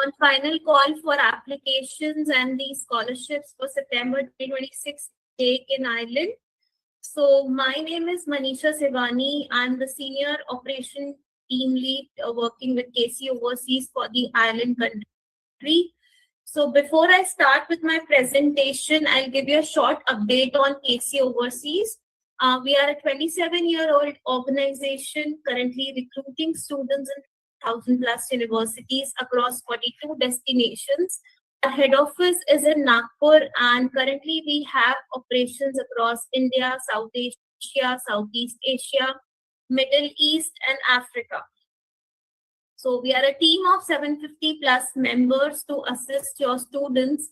on final call for applications and the scholarships for September 2026 take in Ireland. So my name is Manisha Sivani. I'm the Senior Operation Team Lead working with KC Overseas for the Ireland country. So before I start with my presentation, I'll give you a short update on KC Overseas. We are a 27-year-old organization currently recruiting students in 1,000 plus universities across 42 destinations. Our head office is in Nagpur, and currently we have operations across India, South Asia, Southeast Asia, Middle East, and Africa. So we are a team of 750 plus members to assist your students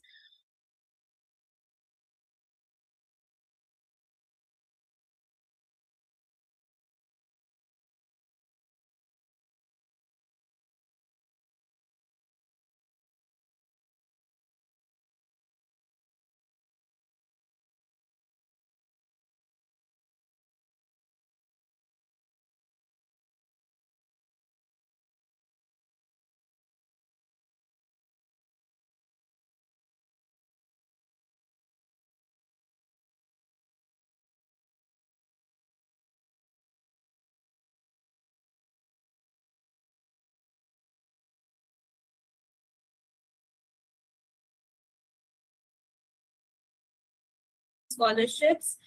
scholarships.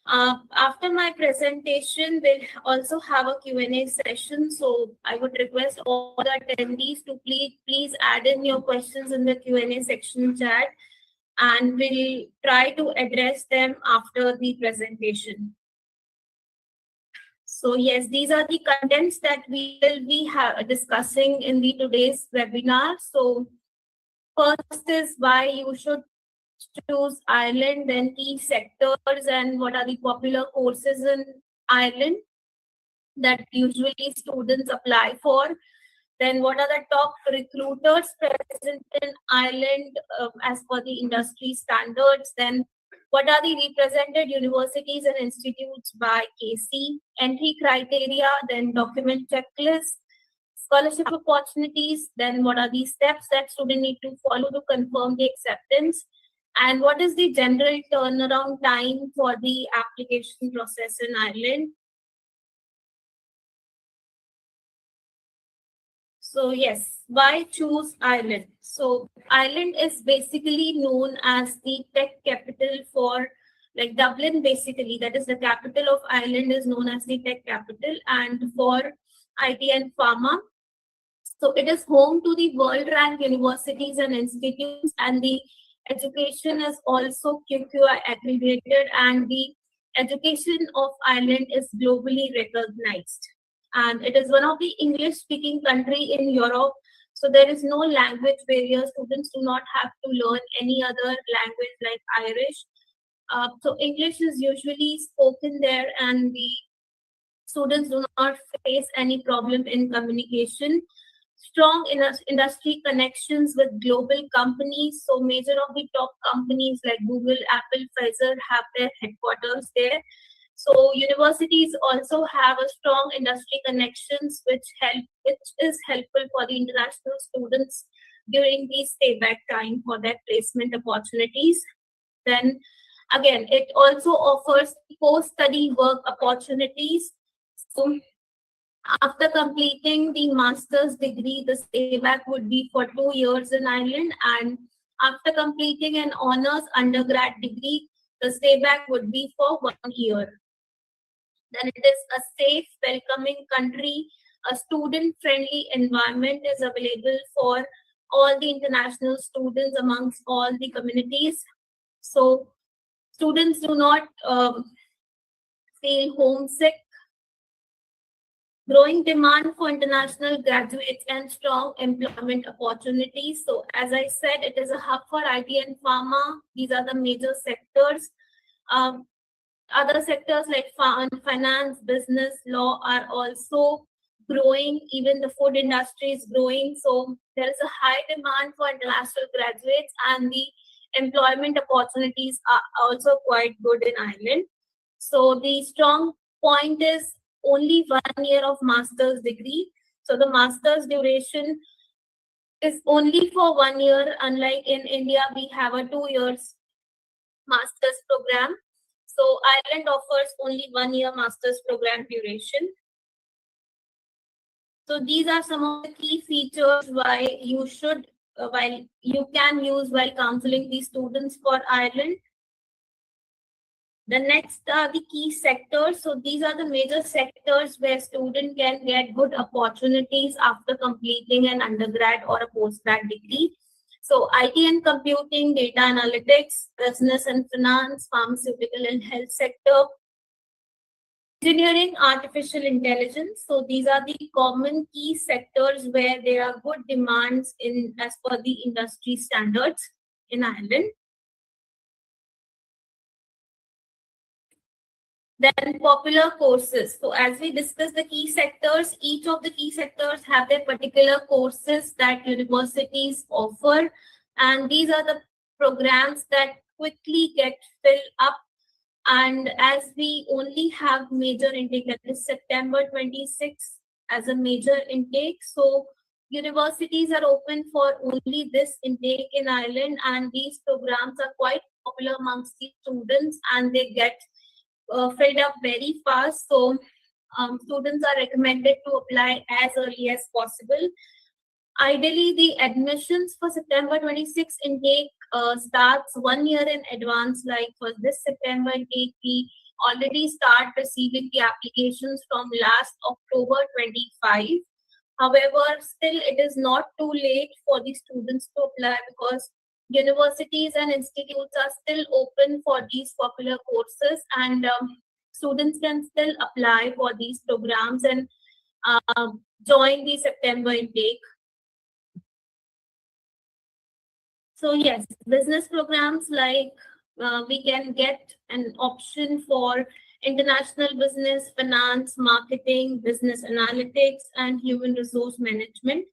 After my presentation, we'll also have a Q&A session. So I would request all the attendees to please add in your questions in the Q&A section chat, and we'll try to address them after the presentation. So yes, these are the contents that we will be discussing in the today's webinar. So first is why you should choose Ireland, then key sectors and what are the popular courses in Ireland that usually students apply for. Then what are the top recruiters present in Ireland as per the industry standards. Then what are the represented universities and institutes by KC, entry criteria, then document checklist, scholarship opportunities, then what are the steps that students need to follow to confirm the acceptance, and what is the general turnaround time for the application process in Ireland. So yes, why choose Ireland? So Ireland is basically known as the tech capital for, like Dublin basically, that is the capital of Ireland is known as the tech capital and for IT and pharma. So it is home to the world ranked universities and institutes, and the education is also QQI accredited, and the education of Ireland is globally recognized. And it is one of the English speaking country in Europe. So there is no language barrier. Students do not have to learn any other language like Irish. So English is usually spoken there, and the students do not face any problem in communication. Strong industry connections with global companies. So major of the top companies like Google, Apple, Pfizer have their headquarters there. So universities also have a strong industry connections, which is helpful for the international students during the stay back time for their placement opportunities. Then again, it also offers post-study work opportunities. So after completing the master's degree, the stay back would be for 2 years in Ireland, and after completing an honors undergrad degree, the stay back would be for 1 year. Then it is a safe, welcoming country. A student-friendly environment is available for all the international students amongst all the communities. So students do not feel homesick. Growing demand for international graduates and strong employment opportunities. So as I said, it is a hub for IT and pharma. These are the major sectors. Other sectors like finance, business, law are also growing. Even the food industry is growing. So there is a high demand for international graduates, and the employment opportunities are also quite good in Ireland. So the strong point is only 1 year of master's degree. So the master's duration is only for 1 year. Unlike in India, we have a 2 years master's program. So Ireland offers only 1 year master's program duration. So these are some of the key features why you should, while you can use while counseling these students for Ireland. The next are the key sectors. So these are the major sectors where student can get good opportunities after completing an undergrad or a postgrad degree. So IT and computing, data analytics, business and finance, pharmaceutical and health sector, engineering, artificial intelligence. So these are the common key sectors where there are good demands in as per the industry standards in Ireland. Then popular courses. So as we discussed the key sectors, each of the key sectors have their particular courses that universities offer. And these are the programs that quickly get filled up. And as we only have major intake, that is September 26th as a major intake. So universities are open for only this intake in Ireland. And these programs are quite popular amongst the students and they get filled up very fast. So students are recommended to apply as early as possible. Ideally, the admissions for September 26 intake starts 1 year in advance. Like for this September intake, we already start receiving the applications from last October 25. However, still it is not too late for the students to apply because universities and institutes are still open for these popular courses and students can still apply for these programs and join the September intake. So yes, business programs like we can get an option for international business, finance, marketing, business analytics, and human resource management.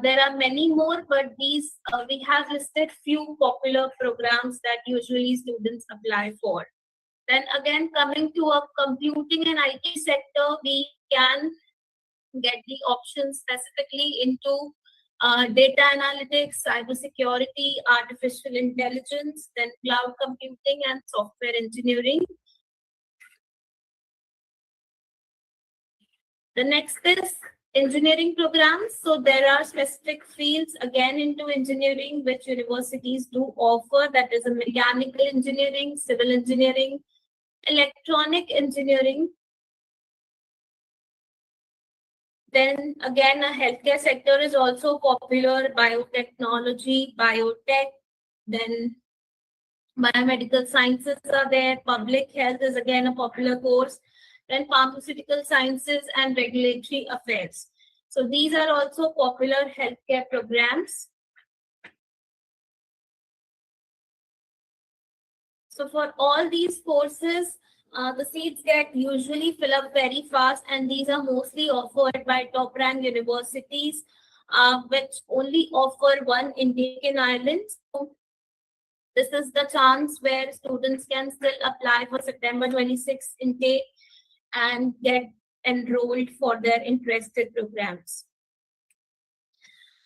There are many more, but these we have listed few popular programs that usually students apply for. Then again, coming to a computing and IT sector, we can get the options specifically into data analytics, cybersecurity, artificial intelligence, then cloud computing and software engineering. The next is engineering programs. So there are specific fields again into engineering which universities do offer. That is a mechanical engineering, civil engineering, electronic engineering. Then again, a healthcare sector is also popular, biotechnology, biotech, then biomedical sciences are there, public health is again a popular course, then pharmaceutical sciences and regulatory affairs. So these are also popular healthcare programs. So for all these courses, the seats get usually fill up very fast, and these are mostly offered by top rank universities, which only offer one intake in Ireland. So this is the chance where students can still apply for September 26 intake and get enrolled for their interested programs.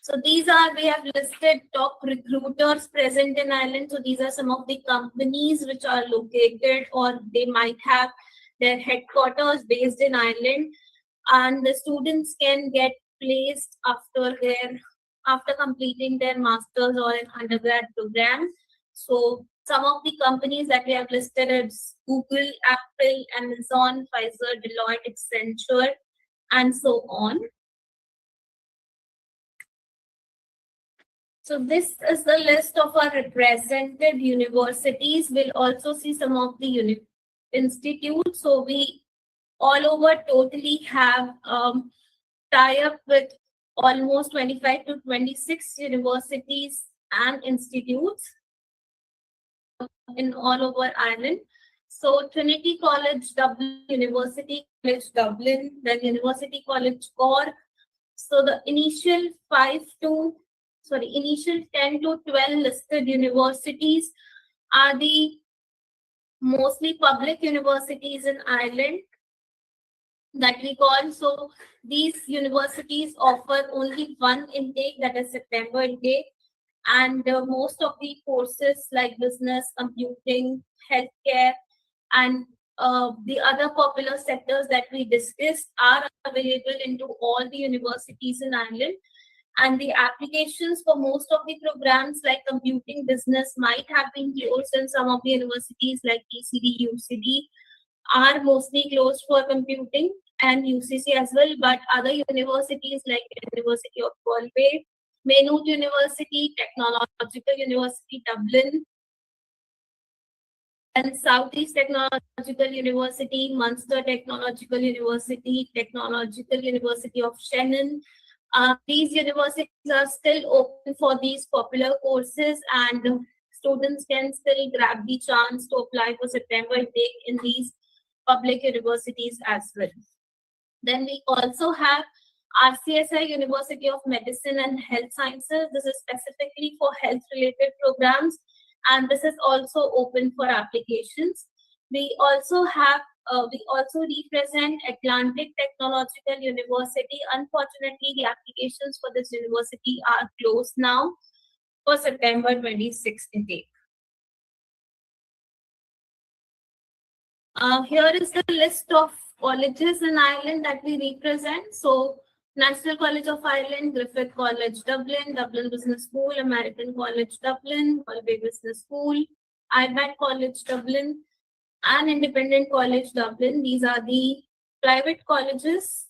So these are, we have listed top recruiters present in Ireland. So these are some of the companies which are located or they might have their headquarters based in Ireland. And the students can get placed after completing their master's or an undergrad program. So some of the companies that we have listed is Google, Apple, Amazon, Pfizer, Deloitte, Accenture, and so on. So this is the list of our represented universities. We'll also see some of the institutes. So we all over totally have tie-up with almost 25 to 26 universities and institutes in all over Ireland. So Trinity College Dublin, University College Dublin, then University College Cork. So the initial 10 to 12 listed universities are the mostly public universities in Ireland. that we call. So these universities offer only one intake, that is September intake, and most of the courses like business, computing, healthcare, and the other popular sectors that we discussed are available into all the universities in Ireland. And the applications for most of the programs like computing business might have been closed in some of the universities like ECD, UCD are mostly closed for computing, and UCC as well. But other universities like University of Galway, Maynooth University, Technological University Dublin, and Southeast Technological University, Munster Technological University, Technological University of Shannon. These universities are still open for these popular courses, and students can still grab the chance to apply for September intake in these public universities as well. Then we also have RCSI, University of Medicine and Health Sciences. This is specifically for health related programs, and this is also open for applications. We also represent Atlantic Technological University. Unfortunately, the applications for this university are closed now for September 26th intake. Here is the list of colleges in Ireland that we represent. So, National College of Ireland, Griffith College, Dublin, Dublin Business School, American College, Dublin, Galway Business School, IBAT College, Dublin, and Independent College, Dublin. These are the private colleges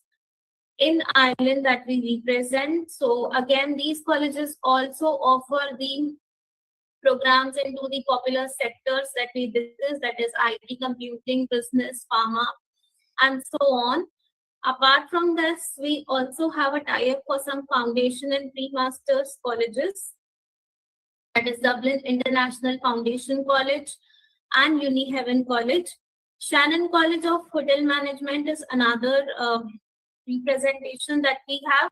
in Ireland that we represent. So, again, these colleges also offer the programs into the popular sectors that we discussed, that is IT, computing, business, pharma, and so on. Apart from this, we also have a tie-up for some foundation and pre-masters colleges, that is Dublin International Foundation College and Uni Heaven College. Shannon College of Hotel Management is another representation that we have.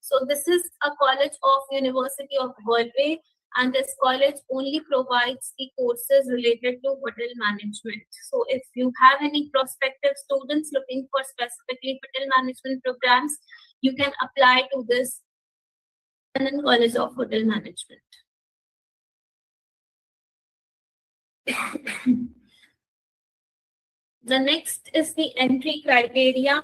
So this is a college of University of Galway, and this college only provides the courses related to hotel management. So if you have any prospective students looking for specifically hotel management programs, you can apply to this London College of Hotel Management. The next is the entry criteria.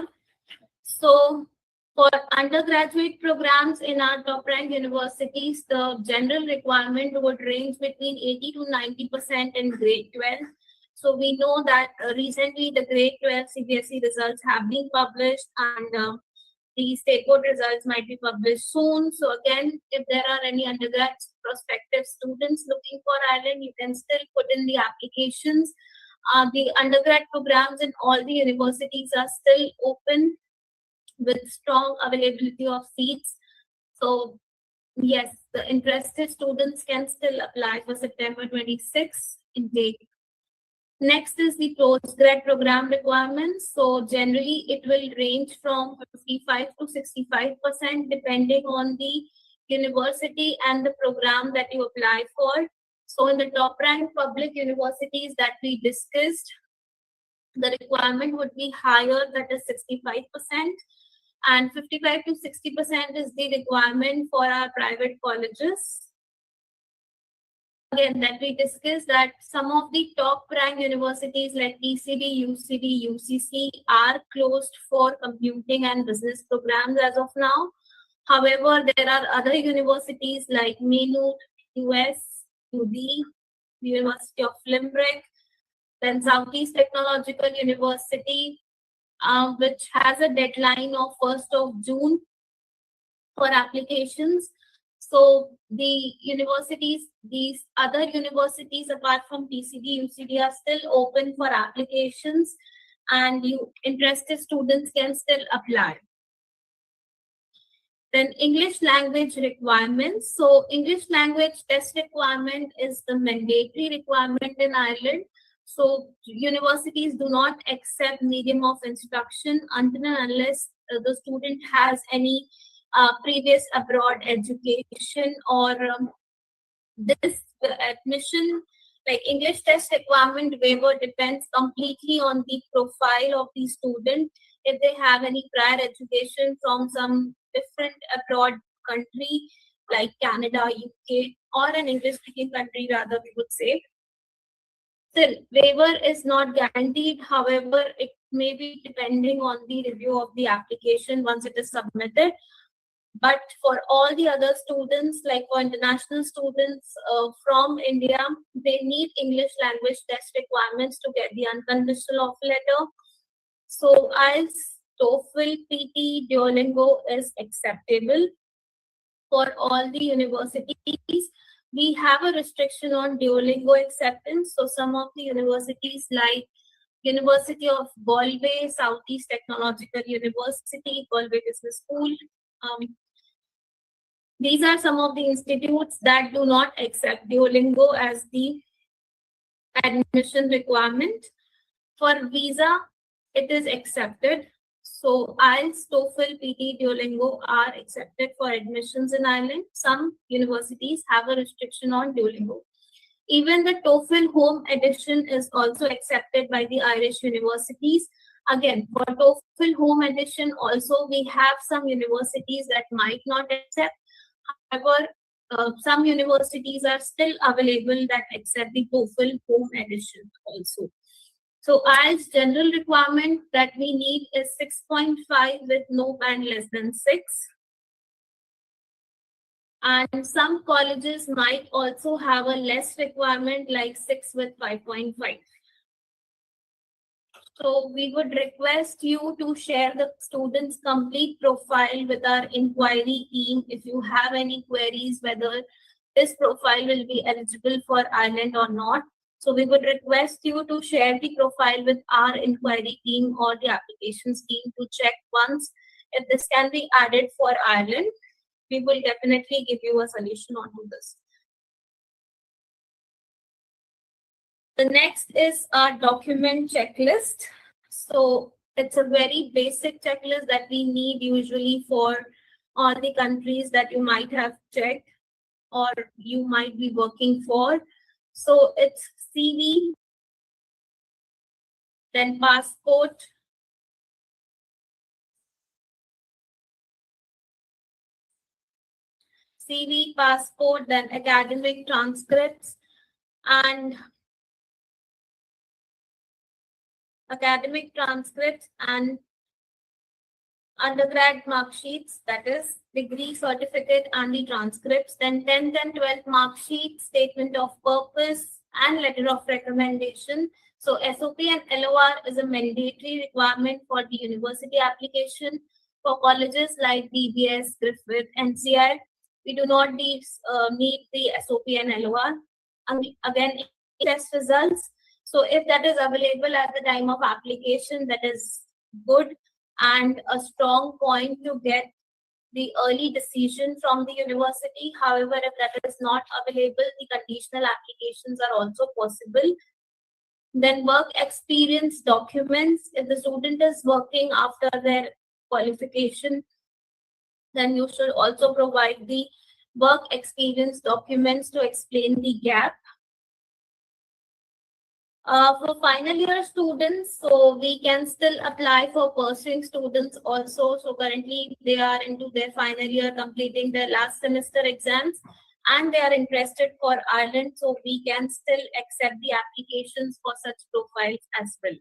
So for undergraduate programs in our top ranked universities, the general requirement would range between 80 to 90% in grade 12. So we know that recently the grade 12 CBSE results have been published, and the state board results might be published soon. So again, if there are any undergrad prospective students looking for Ireland, you can still put in the applications. The undergrad programs in all the universities are still open with strong availability of seats. So yes, the interested students can still apply for September 26th intake. Next is the postgrad program requirements. So generally it will range from 55 to 65% depending on the university and the program that you apply for. So in the top ranked public universities that we discussed, the requirement would be higher, that is 65%. And 55 to 60% is the requirement for our private colleges. Again, that we discussed that some of the top ranked universities like ECD, UCD, UCC are closed for computing and business programs as of now. However, there are other universities like Maynooth, US, UD, University of Limerick, then Southeast Technological University, which has a deadline of 1st of June for applications. So the universities, these other universities apart from PCD, UCD are still open for applications, and interested students can still apply. Then English language requirements. So English language test requirement is the mandatory requirement in Ireland. So universities do not accept medium of instruction until and unless the student has any previous abroad education, or this admission, like English test requirement waiver, depends completely on the profile of the student. if they have any prior education from some different abroad country like Canada, UK, or an English speaking country, rather, we would say. Still, waiver is not guaranteed. However, it may be depending on the review of the application once it is submitted. But for all the other students, like for international students from India, they need English language test requirements to get the unconditional offer letter. So IELTS, TOEFL, PT, Duolingo is acceptable for all the universities. We have a restriction on Duolingo acceptance. So some of the universities like University of Galway, Southeast Technological University, Galway Business School. These are some of the institutes that do not accept Duolingo as the admission requirement. For visa, it is accepted. So IELTS, TOEFL, PT, Duolingo are accepted for admissions in Ireland. Some universities have a restriction on Duolingo. Even the TOEFL home edition is also accepted by the Irish universities. Again, for TOEFL home edition, also we have some universities that might not accept. However, some universities are still available that accept the TOEFL home edition also. So IELTS general requirement that we need is 6.5 with no band less than 6. And some colleges might also have a less requirement like 6 with 5.5. So we would request you to share the student's complete profile with our inquiry team if you have any queries whether this profile will be eligible for Ireland or not. So we would request you to share the profile with our inquiry team or the applications team to check once if this can be added for Ireland. We will definitely give you a solution onto this. The next is our document checklist. So it's a very basic checklist that we need usually for all the countries that you might have checked or you might be working for. So it's CV, then passport, CV, passport, then academic transcripts and undergrad mark sheets, that is degree certificate and the transcripts, then 10th and 12th mark sheet, statement of purpose and letter of recommendation. So SOP and LOR is a mandatory requirement for the university application. For colleges like DBS, Griffith, NCR, we do not need the SOP and LOR. Again, test results. So if that is available at the time of application, that is good and a strong point to get the early decision from the university. However, if that is not available, the conditional applications are also possible. Then work experience documents. If the student is working after their qualification, then you should also provide the work experience documents to explain the gap. For final year students, so we can still apply for pursuing students also. So currently they are into their final year, completing their last semester exams, and they are interested for Ireland. So we can still accept the applications for such profiles as well.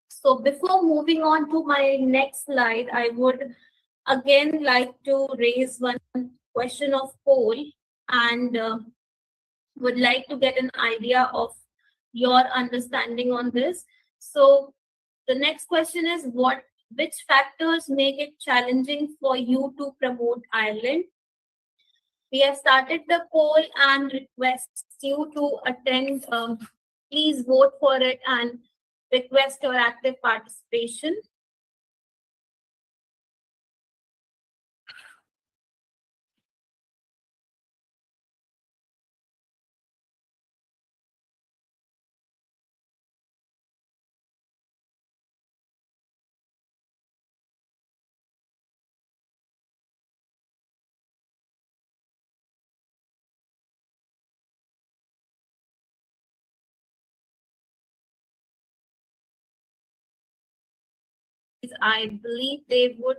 So before moving on to my next slide, I would again like to raise one question of poll and would like to get an idea of your understanding on this. So the next question is which factors make it challenging for you to promote Ireland? We have started the poll and request you to attend. Please vote for it and request your active participation. I believe they would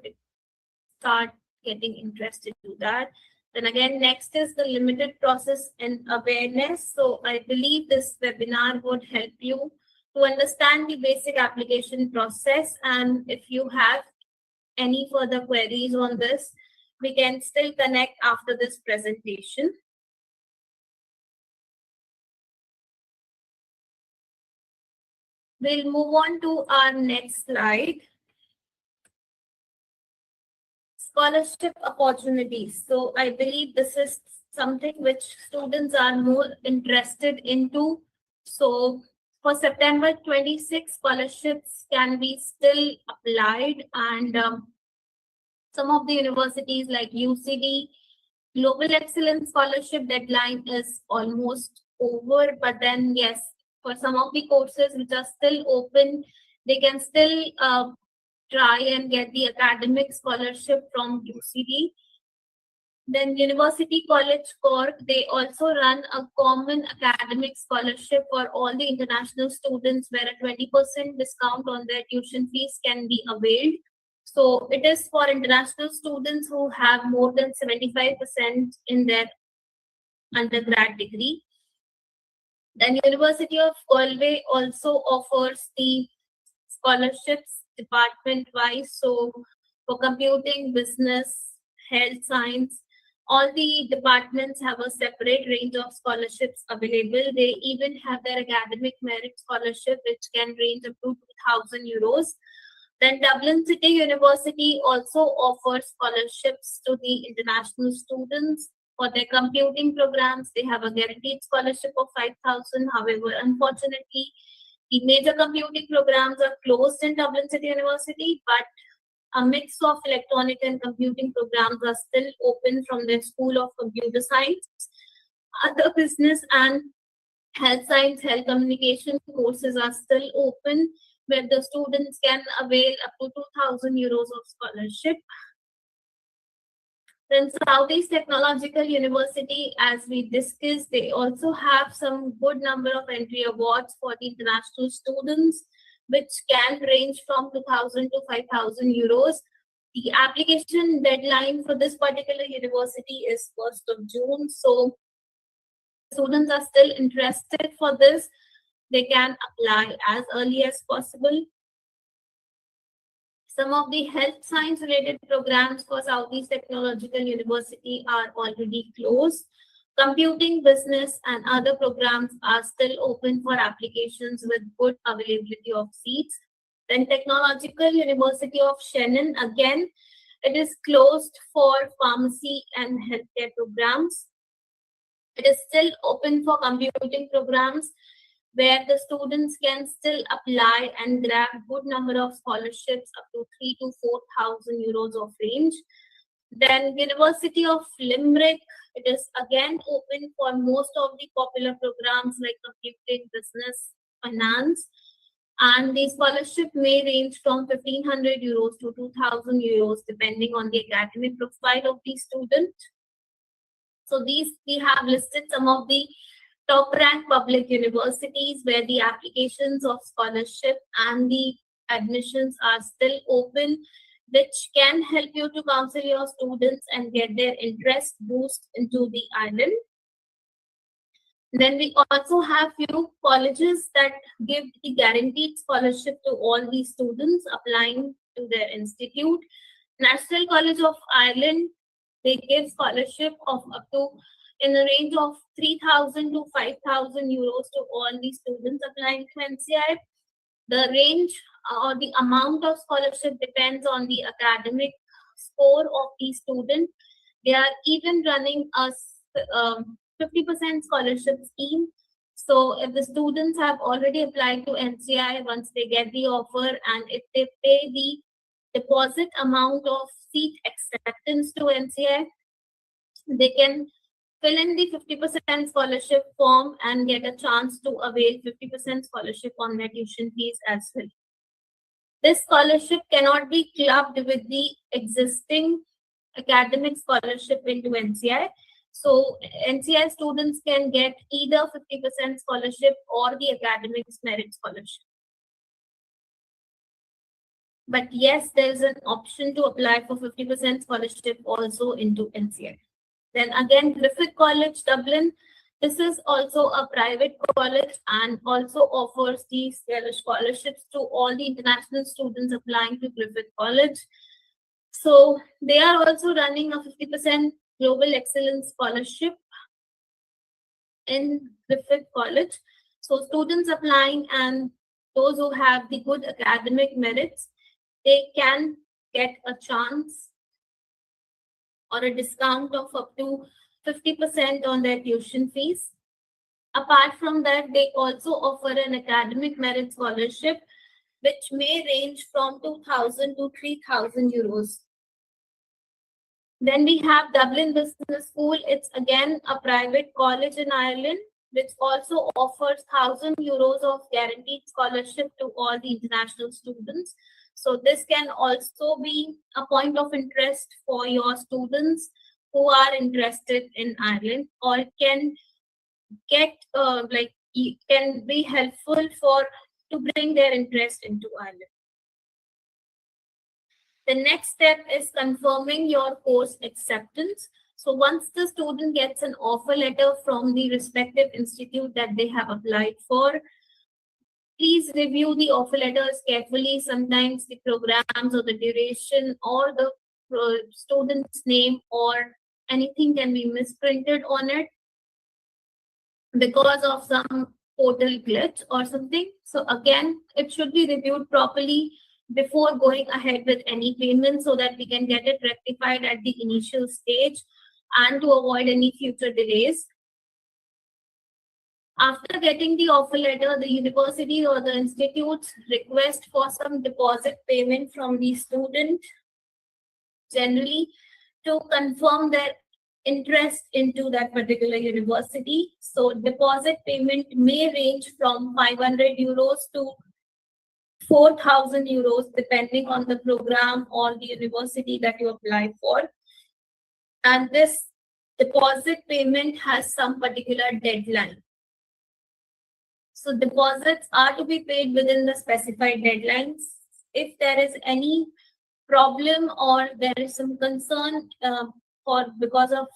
start getting interested to that. Then again, next is the limited process and awareness. So I believe this webinar would help you to understand the basic application process. And if you have any further queries on this, we can still connect after this presentation. We'll move on to our next slide. Scholarship opportunities. So I believe this is something which students are more interested into. So for September 26, scholarships can be still applied, and some of the universities like UCD, Global Excellence Scholarship deadline is almost over, but then yes, for some of the courses which are still open, they can still try and get the academic scholarship from UCD. Then University College Cork, they also run a common academic scholarship for all the international students where a 20% discount on their tuition fees can be availed. So it is for international students who have more than 75% in their undergrad degree. Then University of Galway also offers the scholarships department-wise. So for computing, business, health science, all the departments have a separate range of scholarships available. They even have their academic merit scholarship, which can range up to 2,000 euros. Then Dublin City University also offers scholarships to the international students. For their computing programs, they have a guaranteed scholarship of 5,000. However, unfortunately, the major computing programs are closed in Dublin City University, but a mix of electronic and computing programs are still open from their School of Computer Science. Other business and health science, health communication courses are still open, where the students can avail up to 2,000 euros of scholarship. Then Southeast Technological University, as we discussed, they also have some good number of entry awards for the international students, which can range from 2,000 to 5,000 euros. The application deadline for this particular university is 1st of June. So students are still interested for this, they can apply as early as possible. Some of the health science related programs for Southeast Technological University are already closed. Computing, business, and other programs are still open for applications with good availability of seats. Then Technological University of Shannon, again, it is closed for pharmacy and healthcare programs. It is still open for computing programs, where the students can still apply and grab good number of scholarships up to 3,000 to 4,000 euros of range. Then University of Limerick, it is again open for most of the popular programs like computing, business, finance, and the scholarship may range from 1,500 euros to 2,000 euros depending on the academic profile of the student. So these we have listed some of the top ranked public universities where the applications of scholarship and the admissions are still open, which can help you to counsel your students and get their interest boost into the island. Then we also have few colleges that give the guaranteed scholarship to all the students applying to their institute. National College of Ireland, they give scholarship of up to in the range of 3,000 to 5,000 euros to all the students applying to NCI. The range or the amount of scholarship depends on the academic score of the student. They are even running a 50% scholarship scheme. So if the students have already applied to NCI, once they get the offer and if they pay the deposit amount of seat acceptance to NCI, they can fill in the 50% scholarship form and get a chance to avail 50% scholarship on their tuition fees as well. This scholarship cannot be clubbed with the existing academic scholarship into NCI. So NCI students can get either 50% scholarship or the academics merit scholarship. But yes, there's an option to apply for 50% scholarship also into NCI. Then again, Griffith College, Dublin. This is also a private college and also offers these scholarships to all the international students applying to Griffith College. So they are also running a 50% Global Excellence Scholarship in Griffith College. So students applying and those who have the good academic merits, they can get a chance or a discount of up to 50% on their tuition fees. Apart from that, they also offer an academic merit scholarship, which may range from 2,000 to 3,000 euros. Then we have Dublin Business School. It's again a private college in Ireland, which also offers 1,000 euros of guaranteed scholarship to all the international students. So this can also be a point of interest for your students who are interested in Ireland, or can get can be helpful for to bring their interest into Ireland. The next step is confirming your course acceptance. So once the student gets an offer letter from the respective institute that they have applied for, please review the offer letters carefully. Sometimes the programs or the duration or the student's name or anything can be misprinted on it because of some portal glitch or something. So again, it should be reviewed properly before going ahead with any payment so that we can get it rectified at the initial stage and to avoid any future delays. After getting the offer letter, the university or the institutes request for some deposit payment from the student, generally to confirm their interest into that particular university. So deposit payment may range from 500 euros to 4,000 euros, depending on the program or the university that you apply for. And this deposit payment has some particular deadline. So deposits are to be paid within the specified deadlines. If there is any problem or there is some concern or because of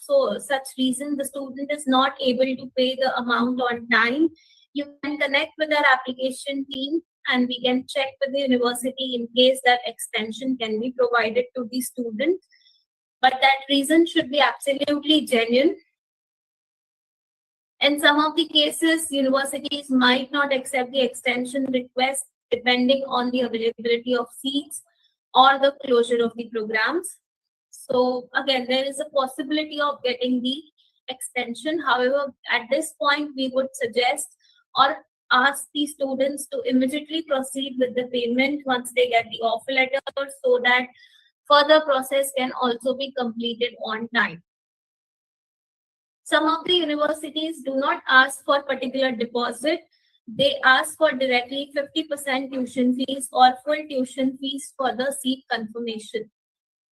such reason the student is not able to pay the amount on time, you can connect with our application team and we can check with the university in case that extension can be provided to the student. But that reason should be absolutely genuine. In some of the cases, universities might not accept the extension request depending on the availability of seats or the closure of the programs. So again, there is a possibility of getting the extension. However, at this point, we would suggest or ask the students to immediately proceed with the payment once they get the offer letter so that further process can also be completed on time. Some of the universities do not ask for particular deposit. They ask for directly 50% tuition fees or full tuition fees for the seat confirmation.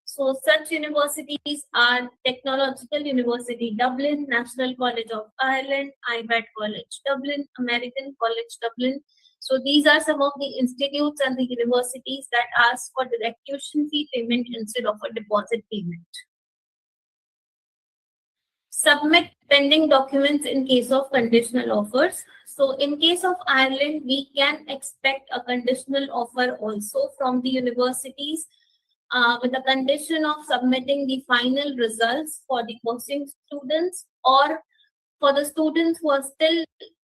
So such universities are Technological University Dublin, National College of Ireland, IBAT College Dublin, American College Dublin. So these are some of the institutes and the universities that ask for direct tuition fee payment instead of a deposit payment. Submit pending documents in case of conditional offers. So in case of Ireland, we can expect a conditional offer also from the universities with the condition of submitting the final results for the posting students or for the students who are still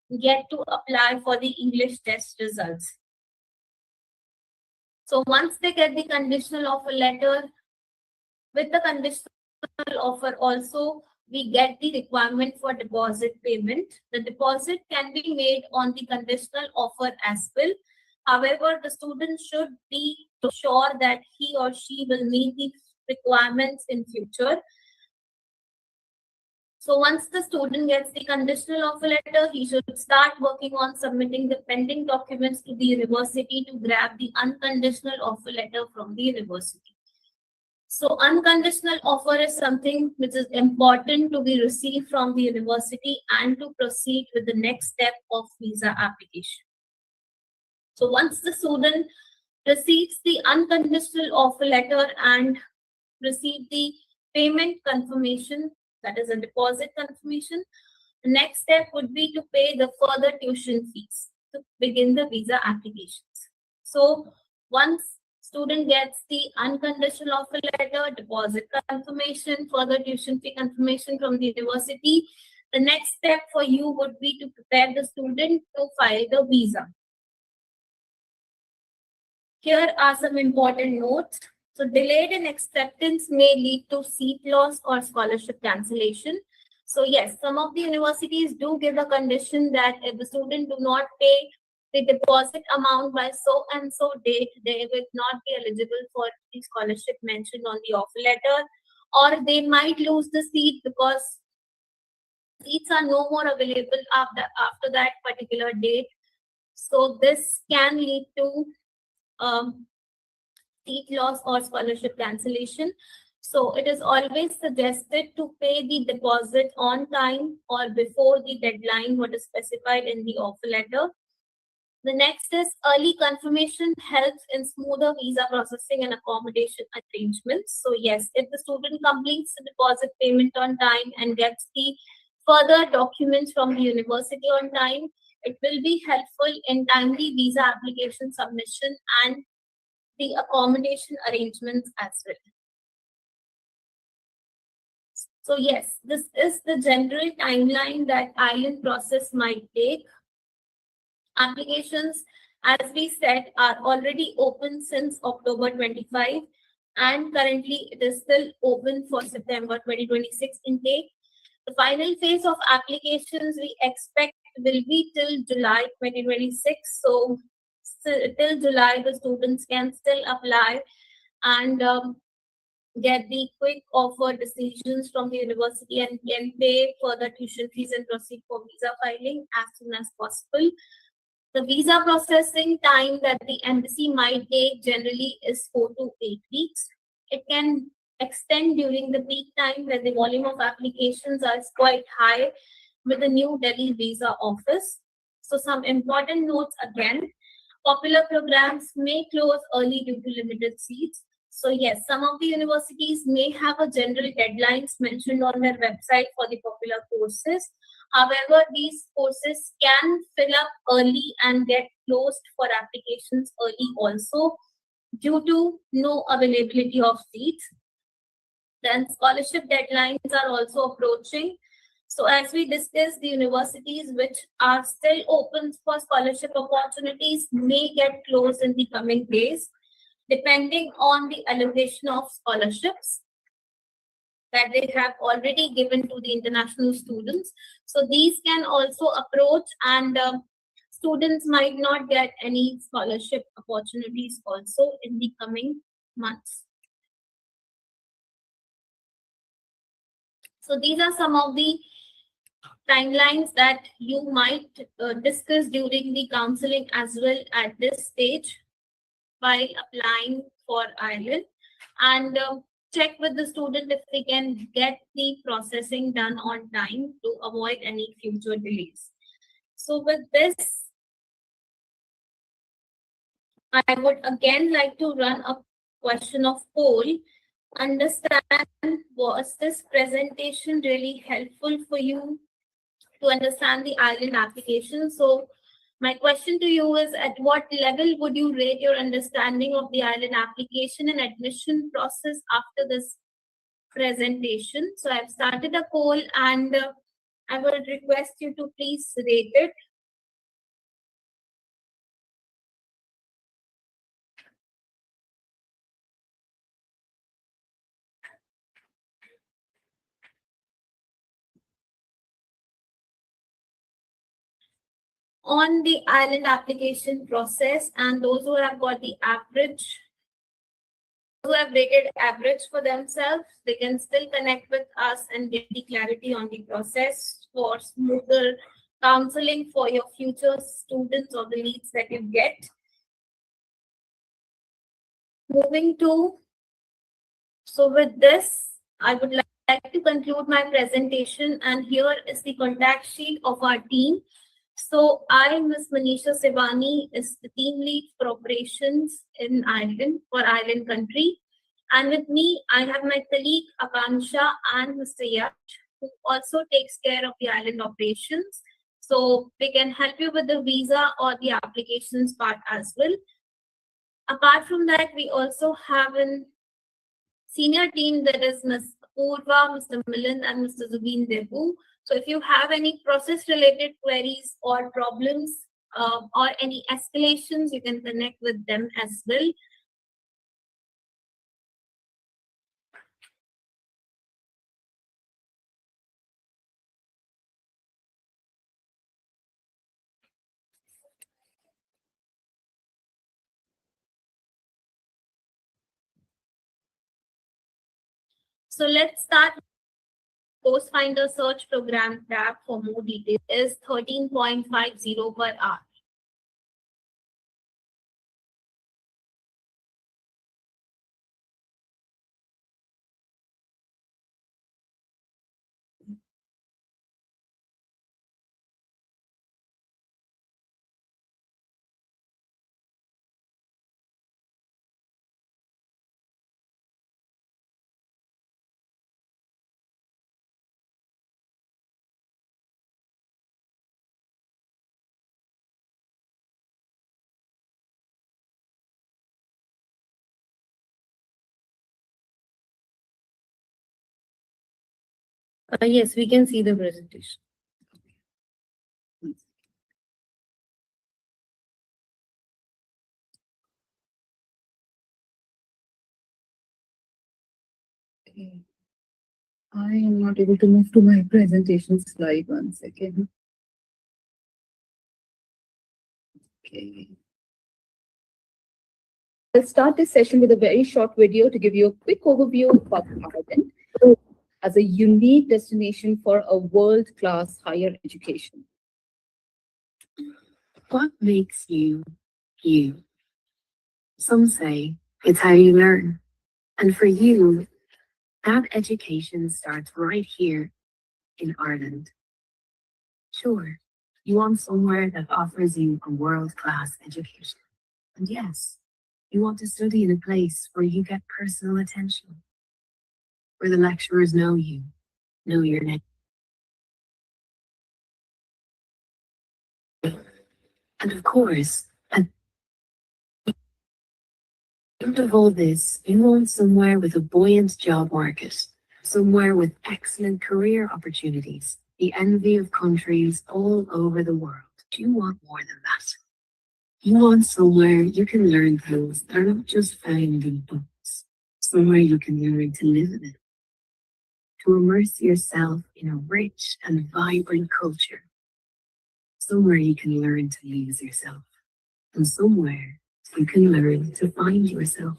yet to apply for the English test results. So once they get the conditional offer letter, with the conditional offer also, we get the requirement for deposit payment. The deposit can be made on the conditional offer as well. However, the student should be sure that he or she will meet the requirements in future. So once the student gets the conditional offer letter, he should start working on submitting the pending documents to the university to grab the unconditional offer letter from the university. So unconditional offer is something which is important to be received from the university and to proceed with the next step of visa application. So once the student receives the unconditional offer letter and receive the payment confirmation, that is a deposit confirmation. The next step would be to pay the further tuition fees to begin the visa applications. So once student gets the unconditional offer letter, deposit confirmation, further tuition fee confirmation from the university, the next step for you would be to prepare the student to file the visa. Here are some important notes. So delayed in acceptance may lead to seat loss or scholarship cancellation. So yes, some of the universities do give a condition that if the student do not pay the deposit amount by so and so date, they will not be eligible for the scholarship mentioned on the offer letter, or they might lose the seat because seats are no more available after that particular date. So this can lead to seat loss or scholarship cancellation. So it is always suggested to pay the deposit on time or before the deadline what is specified in the offer letter. The next is early confirmation helps in smoother visa processing and accommodation arrangements. So yes, if the student completes the deposit payment on time and gets the further documents from the university on time, it will be helpful in timely visa application submission and the accommodation arrangements as well. So yes, this is the general timeline that IELTS process might take. Applications, as we said, are already open since October 25, and currently it is still open for September 2026 intake. The final phase of applications we expect will be till July 2026. So till July, the students can still apply and get the quick offer decisions from the university and can pay further tuition fees and proceed for visa filing as soon as possible. The visa processing time that the embassy might take generally is 4 to 8 weeks. It can extend during the peak time when the volume of applications is quite high with the New Delhi visa office. So some important notes again. Popular programs may close early due to limited seats. So yes, some of the universities may have a general deadlines mentioned on their website for the popular courses. However, these courses can fill up early and get closed for applications early also due to no availability of seats. Then scholarship deadlines are also approaching. So as we discussed, the universities which are still open for scholarship opportunities may get closed in the coming days, depending on the allocation of scholarships that they have already given to the international students. So these can also approach, and students might not get any scholarship opportunities also in the coming months. So these are some of the timelines that you might discuss during the counseling as well at this stage while applying for IELTS, and check with the student if they can get the processing done on time to avoid any future delays. So with this, I would again like to run a question of poll. Understand, was this presentation really helpful for you to understand the IELTS application? So my question to you is, at what level would you rate your understanding of the IELTS application and admission process after this presentation? So I've started a poll, and I would request you to please rate it. On the IELTS application process, and those who have got the average, who have rated average for themselves, they can still connect with us and get the clarity on the process for smoother counseling for your future students or the leads that you get. Moving to, so with this, I would like to conclude my presentation, and here is the contact sheet of our team. So I, Ms. Manisha Sivani, is the team lead for operations in Ireland for Ireland country. And with me, I have my colleague Akansha and Mr. Yash, who also takes care of the island operations. So they can help you with the visa or the applications part as well. Apart from that, we also have an senior team that is Ms. Purva, Mr. Milan, and Mr. Zubin Debu. So if you have any process related queries or problems or any escalations, you can connect with them as well. So let's start. Course Finder search program tab for more details is 13.50 per hour. Yes, we can see the presentation. Okay. I am not able to move to my presentation slide. One second. Okay. I'll start this session with a very short video to give you a quick overview of Ireland as a unique destination for a world-class higher education. What makes you, you? Some say it's how you learn. And for you, that education starts right here in Ireland. Sure, you want somewhere that offers you a world-class education. And yes, you want to study in a place where you get personal attention, where the lecturers know you, know your name. And of course, at the end of all this, you want somewhere with a buoyant job market, somewhere with excellent career opportunities, the envy of countries all over the world. Do you want more than that? You want somewhere you can learn things that are not just found in books, somewhere you can learn to live in it, to immerse yourself in a rich and vibrant culture, somewhere you can learn to lose yourself, and somewhere you can learn to find yourself,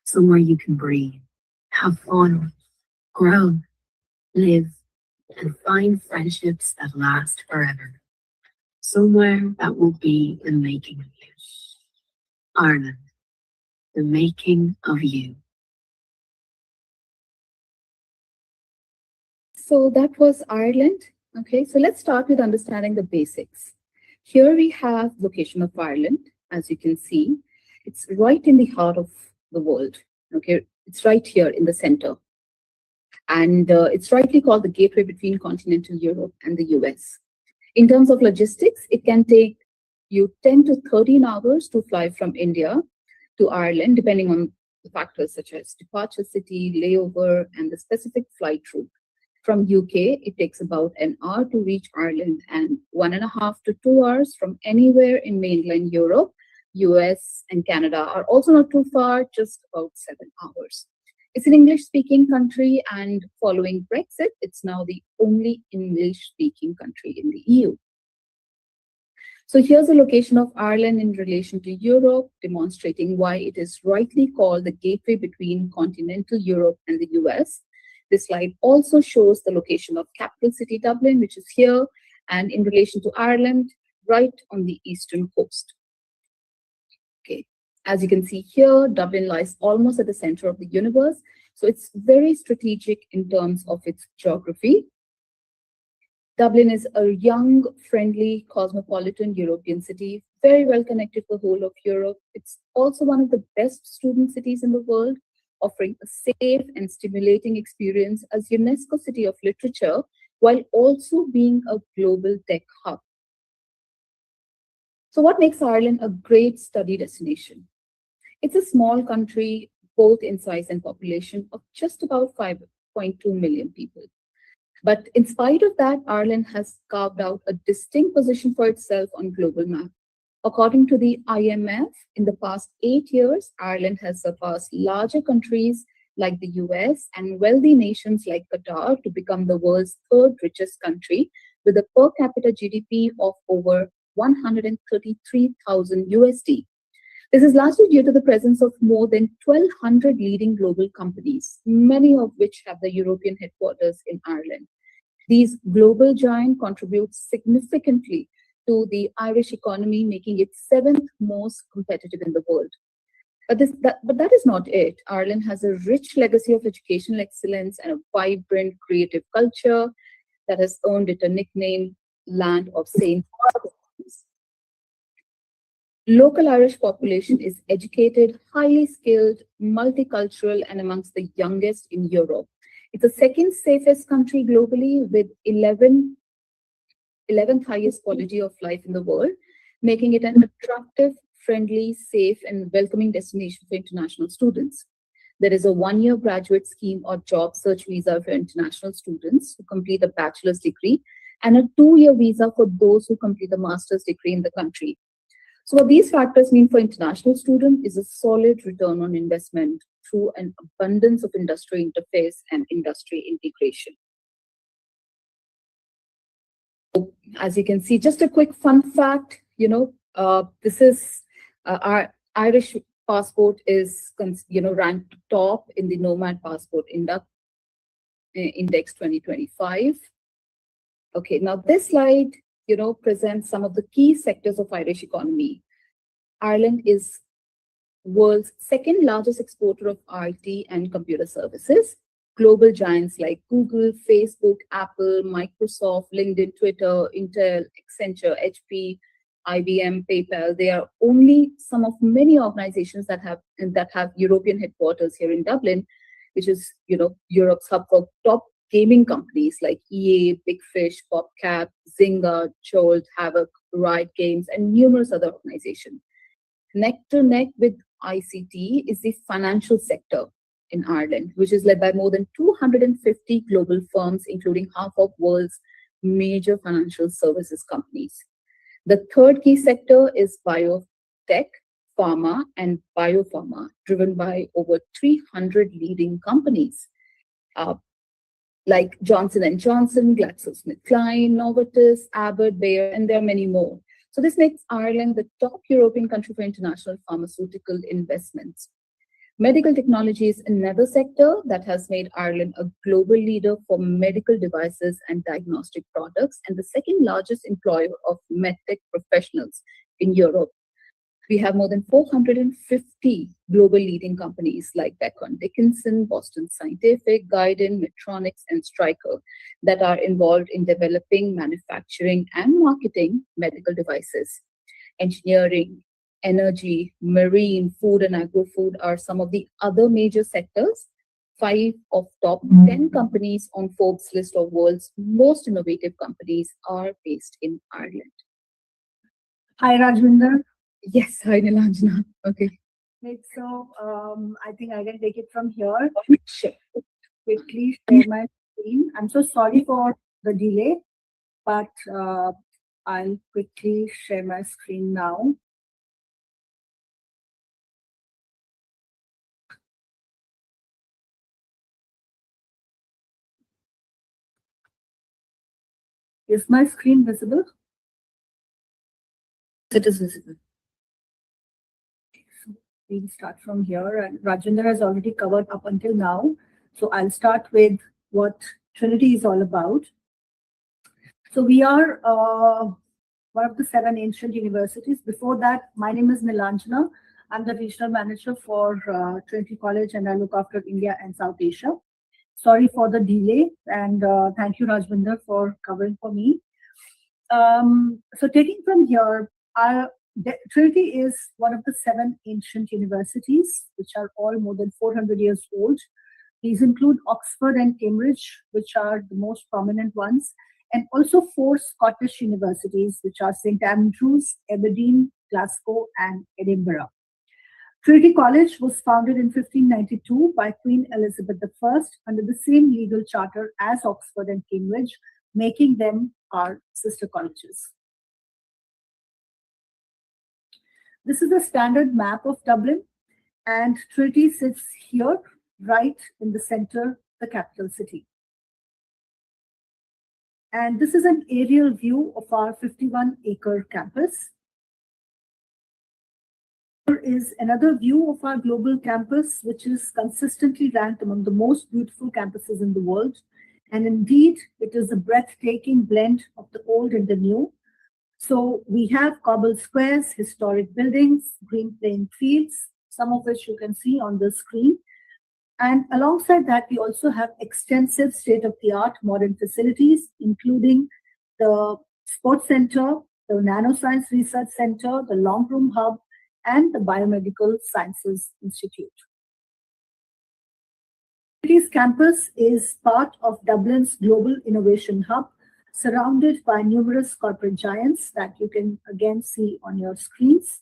somewhere you can breathe, have fun, grow, live, and find friendships that last forever, somewhere that will be the making of you. Ireland, the making of you. So that was Ireland. Okay, so let's start with understanding the basics. Here we have location of Ireland, as you can see. It's right in the heart of the world. Okay, it's right here in the center. And it's rightly called the gateway between continental Europe and the US. In terms of logistics, it can take you 10 to 13 hours to fly from India to Ireland, depending on the factors such as departure city, layover, and the specific flight route. From UK, it takes about an hour to reach Ireland and 1.5 to 2 hours from anywhere in mainland Europe. US and Canada are also not too far, just about 7 hours. It's an English-speaking country, and following Brexit, it's now the only English-speaking country in the EU. So here's the location of Ireland in relation to Europe, demonstrating why it is rightly called the gateway between continental Europe and the US. This slide also shows the location of capital city Dublin, which is here, and in relation to Ireland, right on the eastern coast. Okay, as you can see here, Dublin lies almost at the center of the universe, so it's very strategic in terms of its geography. Dublin is a young, friendly, cosmopolitan European city, very well connected to the whole of Europe. It's also one of the best student cities in the world, offering a safe and stimulating experience as UNESCO City of Literature, while also being a global tech hub. So, what makes Ireland a great study destination? It's a small country, both in size and population, of just about 5.2 million people. But in spite of that, Ireland has carved out a distinct position for itself on global map. According to the IMF, in the past 8 years, Ireland has surpassed larger countries like the US and wealthy nations like Qatar to become the world's third richest country with a per capita GDP of over 133,000 USD. This is largely due to the presence of more than 1,200 leading global companies, many of which have the European headquarters in Ireland. These global giants contribute significantly to the Irish economy, making it seventh most competitive in the world. But that is not it. Ireland has a rich legacy of educational excellence and a vibrant creative culture that has earned it a nickname, Land of Saints. Local Irish population is educated, highly skilled, multicultural, and amongst the youngest in Europe. It's the second safest country globally with 11th highest quality of life in the world, making it an attractive, friendly, safe, and welcoming destination for international students. There is a 1-year graduate scheme or job search visa for international students who complete a bachelor's degree and a 2-year visa for those who complete a master's degree in the country. So what these factors mean for international students is a solid return on investment through an abundance of industry interface and industry integration. As you can see, just a quick fun fact, this is our Irish passport is, ranked top in the Nomad Passport Index 2025. Okay, now this slide, presents some of the key sectors of Irish economy. Ireland is world's second largest exporter of IT and computer services. Global giants like Google, Facebook, Apple, Microsoft, LinkedIn, Twitter, Intel, Accenture, HP, IBM, PayPal, they are only some of many organizations that have European headquarters here in Dublin, which is Europe's hub for top gaming companies like EA, Big Fish, PopCap, Zynga, Jolt, Havoc, Riot Games, and numerous other organizations. Neck to neck with ICT is the financial sector in Ireland, which is led by more than 250 global firms, including half of world's major financial services companies. The third key sector is biotech, pharma, and biopharma, driven by over 300 leading companies. Like Johnson & Johnson, GlaxoSmithKline, Novartis, Abbott, Bayer, and there are many more. So this makes Ireland the top European country for international pharmaceutical investments. Medical technology is another sector that has made Ireland a global leader for medical devices and diagnostic products, and the second largest employer of medtech professionals in Europe. We have more than 450 global leading companies like Becton Dickinson, Boston Scientific, Guidon, Medtronic, and Stryker that are involved in developing, manufacturing, and marketing medical devices. Engineering, energy, marine, food, and agro-food are some of the other major sectors. 5 of top 10 companies on Forbes list of world's most innovative companies are based in Ireland. Hi, Rajwinder. Yes, hi, Nilanjana. Okay. Right, so I think I can take it from here. Sure. Quickly share my screen. I'm so sorry for the delay, but I'll quickly share my screen now. Is my screen visible? It is visible. We'll start from here. And Rajendra has already covered up until now. So I'll start with what Trinity is all about. So we are one of the 7 ancient universities. Before that, my name is Nilanjana. I'm the regional manager for Trinity College, and I look after India and South Asia. Sorry for the delay, and thank you, Rajvinder, for covering for me. So taking from here, Trinity is one of the 7 ancient universities, which are all more than 400 years old. These include Oxford and Cambridge, which are the most prominent ones, and also 4 Scottish universities, which are St. Andrews, Aberdeen, Glasgow, and Edinburgh. Trinity College was founded in 1592 by Queen Elizabeth I under the same legal charter as Oxford and Cambridge, making them our sister colleges. This is a standard map of Dublin, and Trinity sits here, right in the center, the capital city. And this is an aerial view of our 51-acre campus. Here is another view of our global campus, which is consistently ranked among the most beautiful campuses in the world. And indeed, it is a breathtaking blend of the old and the new. So we have cobbled squares, historic buildings, green playing fields, some of which you can see on the screen. And alongside that, we also have extensive state-of-the-art modern facilities, including the Sports Center, the Nanoscience Research Center, the Long Room Hub, and the Biomedical Sciences Institute. City's campus is part of Dublin's Global Innovation Hub, surrounded by numerous corporate giants that you can again see on your screens.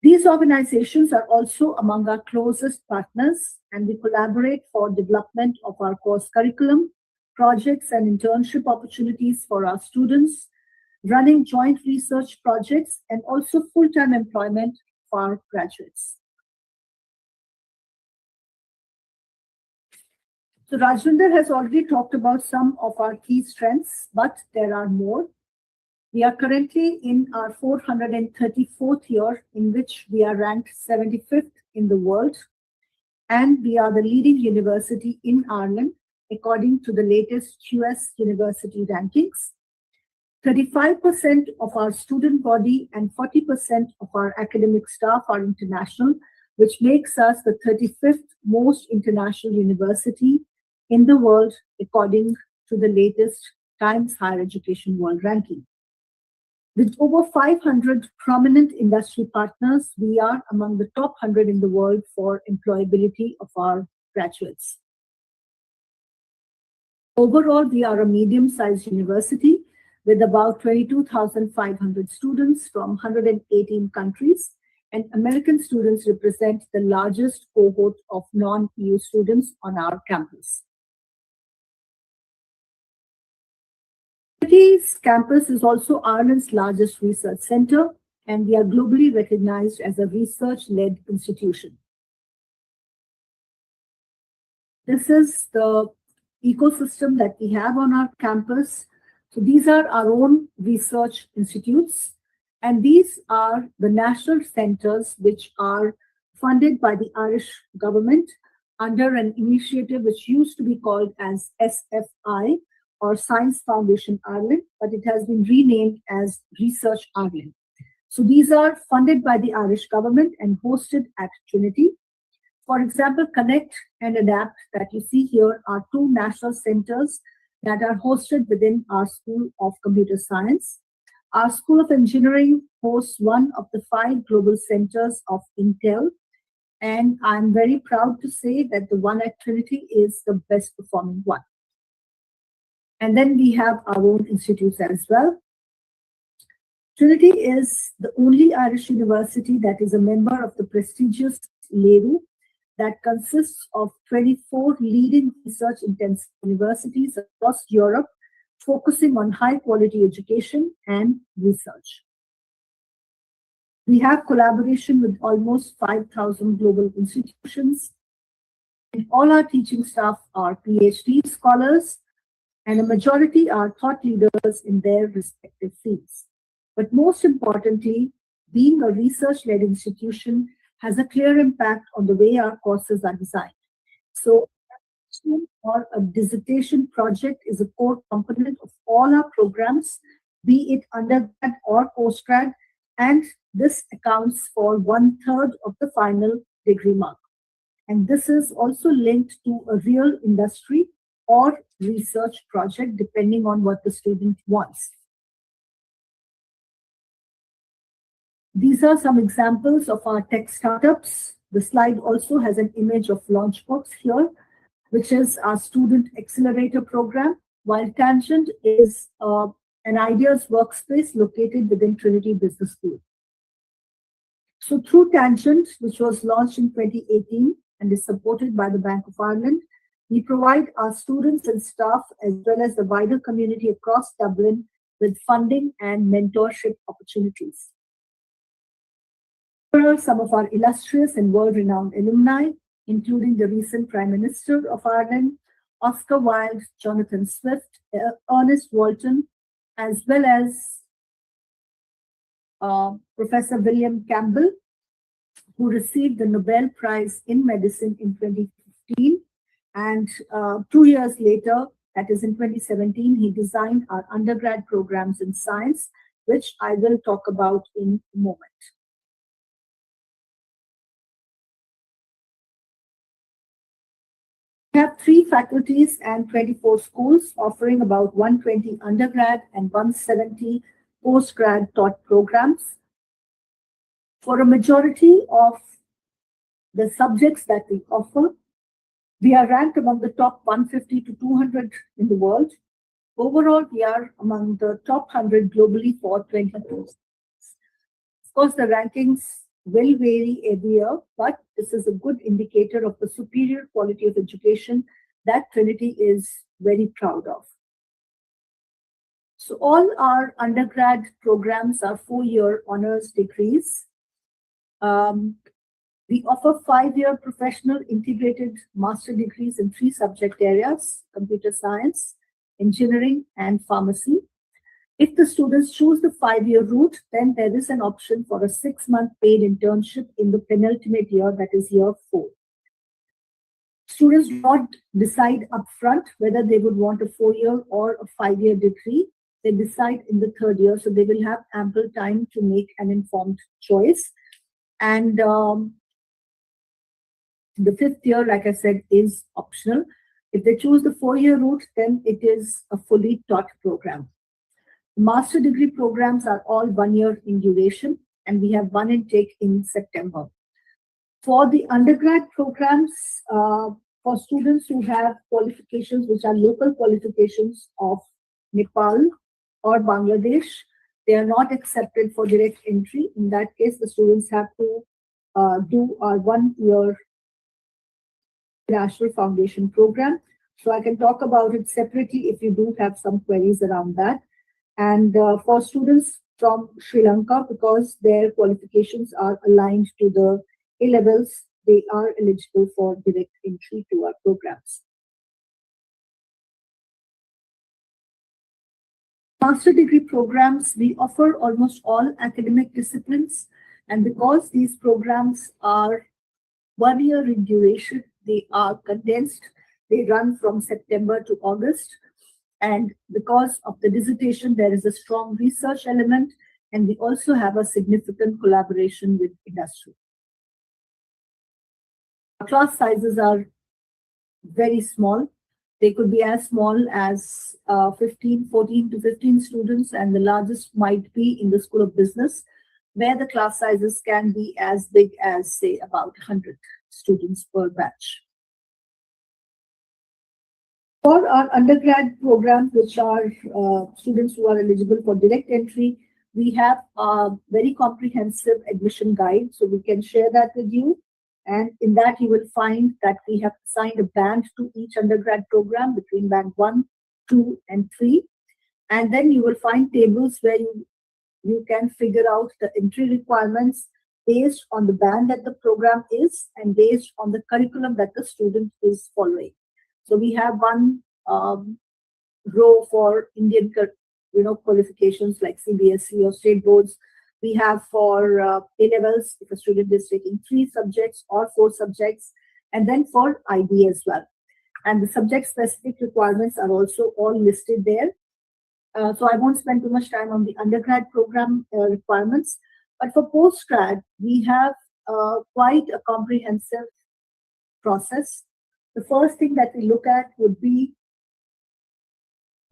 These organizations are also among our closest partners, and we collaborate for development of our course curriculum, projects and internship opportunities for our students, running joint research projects, and also full-time employment for our graduates. So Rajvinder has already talked about some of our key strengths, but there are more. We are currently in our 434th year, in which we are ranked 75th in the world, and we are the leading university in Ireland according to the latest US university rankings. 35% of our student body and 40% of our academic staff are international, which makes us the 35th most international university in the world according to the latest Times Higher Education World Ranking. With over 500 prominent industry partners, we are among the top 100 in the world for employability of our graduates. Overall, we are a medium-sized university with about 22,500 students from 118 countries, and American students represent the largest cohort of non-EU students on our campus. Trinity's campus is also Ireland's largest research center, and we are globally recognized as a research-led institution. This is the ecosystem that we have on our campus. So these are our own research institutes, and these are the national centers which are funded by the Irish government under an initiative which used to be called as SFI, or Science Foundation Ireland, but it has been renamed as Research Ireland. So these are funded by the Irish government and hosted at Trinity. For example, Connect and Adapt that you see here are 2 national centers that are hosted within our School of Computer Science. Our School of Engineering hosts one of the 5 global centers of Intel, and I'm very proud to say that the one at Trinity is the best performing one. And then we have our own institutes as well. Trinity is the only Irish university that is a member of the prestigious LERU, that consists of 24 leading research-intensive universities across Europe, focusing on high-quality education and research. We have collaboration with almost 5,000 global institutions, and all our teaching staff are PhD scholars, and a majority are thought leaders in their respective fields. But most importantly, being a research-led institution has a clear impact on the way our courses are designed. So, or a dissertation project is a core component of all our programs, be it undergrad or postgrad, and this accounts for 1/3 of the final degree mark. And this is also linked to a real industry or research project, depending on what the student wants. These are some examples of our tech startups. The slide also has an image of Launchbox here, which is our student accelerator program, while Tangent is an ideas workspace located within Trinity Business School. So through Tangent, which was launched in 2018 and is supported by the Bank of Ireland, we provide our students and staff, as well as the wider community across Dublin, with funding and mentorship opportunities. Here are some of our illustrious and world-renowned alumni, including the recent Prime Minister of Ireland, Oscar Wilde, Jonathan Swift, Ernest Walton, as well as Professor William Campbell, who received the Nobel Prize in Medicine in 2015. And 2 years later, that is in 2017, he designed our undergrad programs in science, which I will talk about in a moment. We have 3 faculties and 24 schools offering about 120 undergrad and 170 postgrad taught programs. For a majority of the subjects that we offer, we are ranked among the top 150 to 200 in the world. Overall, we are among the top 100 globally for 2022. Of course, the rankings will vary every year, but this is a good indicator of the superior quality of education that Trinity is very proud of. So all our undergrad programs are 4-year honors degrees. We offer 5-year professional integrated master degrees in 3 subject areas: computer science, engineering, and pharmacy. If the students choose the 5-year route, then there is an option for a 6-month paid internship in the penultimate year, that is year 4. Students do not decide upfront whether they would want a 4-year or a 5-year degree. They decide in the 3rd year, so they will have ample time to make an informed choice. And the 5th year, like I said, is optional. If they choose the 4-year route, then it is a fully taught program. Master degree programs are all 1 year in duration, and we have 1 intake in September. For the undergrad programs, for students who have qualifications which are local qualifications of Nepal or Bangladesh, they are not accepted for direct entry. In that case, the students have to do our 1-year National Foundation program. So I can talk about it separately if you do have some queries around that. And for students from Sri Lanka, because their qualifications are aligned to the A-levels, they are eligible for direct entry to our programs. Master degree programs, we offer almost all academic disciplines. And because these programs are 1 year in duration, they are condensed. They run from September to August. And because of the dissertation, there is a strong research element, and we also have a significant collaboration with industry. Class sizes are very small. They could be as small as 14 to 15 students, and the largest might be in the School of Business, where the class sizes can be as big as, say, about 100 students per batch. For our undergrad programs, which are students who are eligible for direct entry, we have a very comprehensive admission guide, so we can share that with you. And in that, you will find that we have assigned a band to each undergrad program between band 1, 2, and 3. And then you will find tables where you can figure out the entry requirements based on the band that the program is and based on the curriculum that the student is following. So we have one row for Indian qualifications like CBSE or state boards. We have for A-levels, if a student is taking 3 subjects or 4 subjects, and then for IB as well. And the subject-specific requirements are also all listed there. So I won't spend too much time on the undergrad program requirements. But for postgrad, we have quite a comprehensive process. The first thing that we look at would be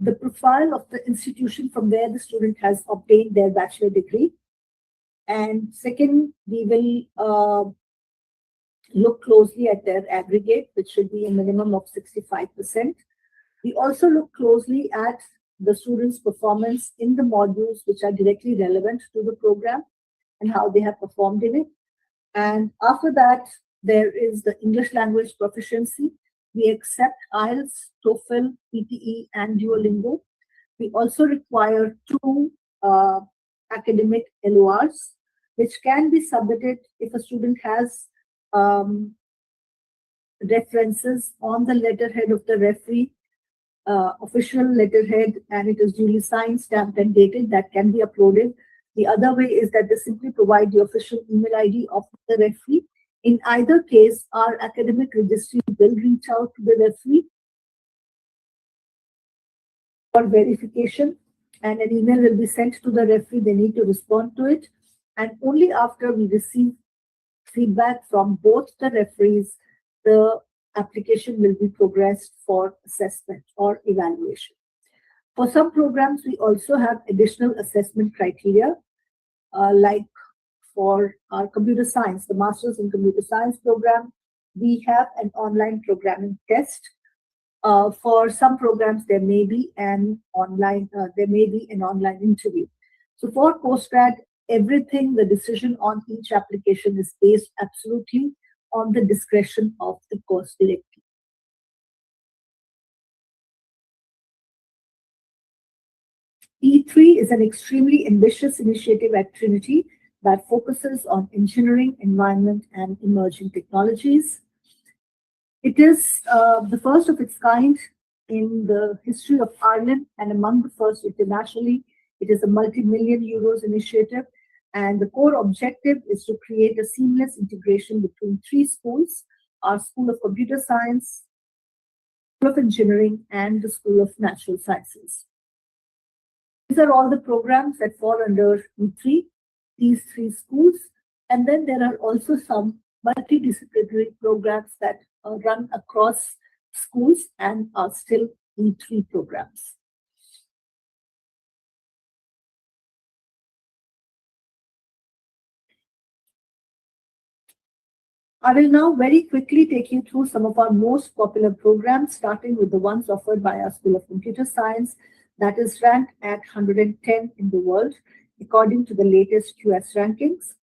the profile of the institution from where the student has obtained their bachelor degree. And second, we will look closely at their aggregate, which should be a minimum of 65%. We also look closely at the students' performance in the modules which are directly relevant to the program and how they have performed in it. And after that, there is the English language proficiency. We accept IELTS, TOEFL, PTE, and Duolingo. We also require 2 academic LORs, which can be submitted if a student has references on the letterhead of the referee, official letterhead, and it is duly signed, stamped, and dated. That can be uploaded. The other way is that they simply provide the official email ID of the referee. In either case, our academic registry will reach out to the referee for verification, and an email will be sent to the referee. They need to respond to it. And only after we receive feedback from both the referees, the application will be progressed for assessment or evaluation. For some programs, we also have additional assessment criteria, like for our computer science, the Masters in Computer Science program, we have an online programming test. For some programs, there may be an online interview. So for postgrad, everything, the decision on each application is based absolutely on the discretion of the course director. E3 is an extremely ambitious initiative at Trinity that focuses on engineering, environment, and emerging technologies. It is the first of its kind in the history of Ireland and among the first internationally. It is a multi-million euros initiative, and the core objective is to create a seamless integration between 3 schools: our School of Computer Science, School of Engineering, and the School of Natural Sciences. These are all the programs that fall under E3, these 3 schools. And then there are also some multidisciplinary programs that run across schools and are still E3 programs. I will now very quickly take you through some of our most popular programs, starting with the ones offered by our School of Computer Science, that is ranked at 110 in the world, according to the latest QS rankings.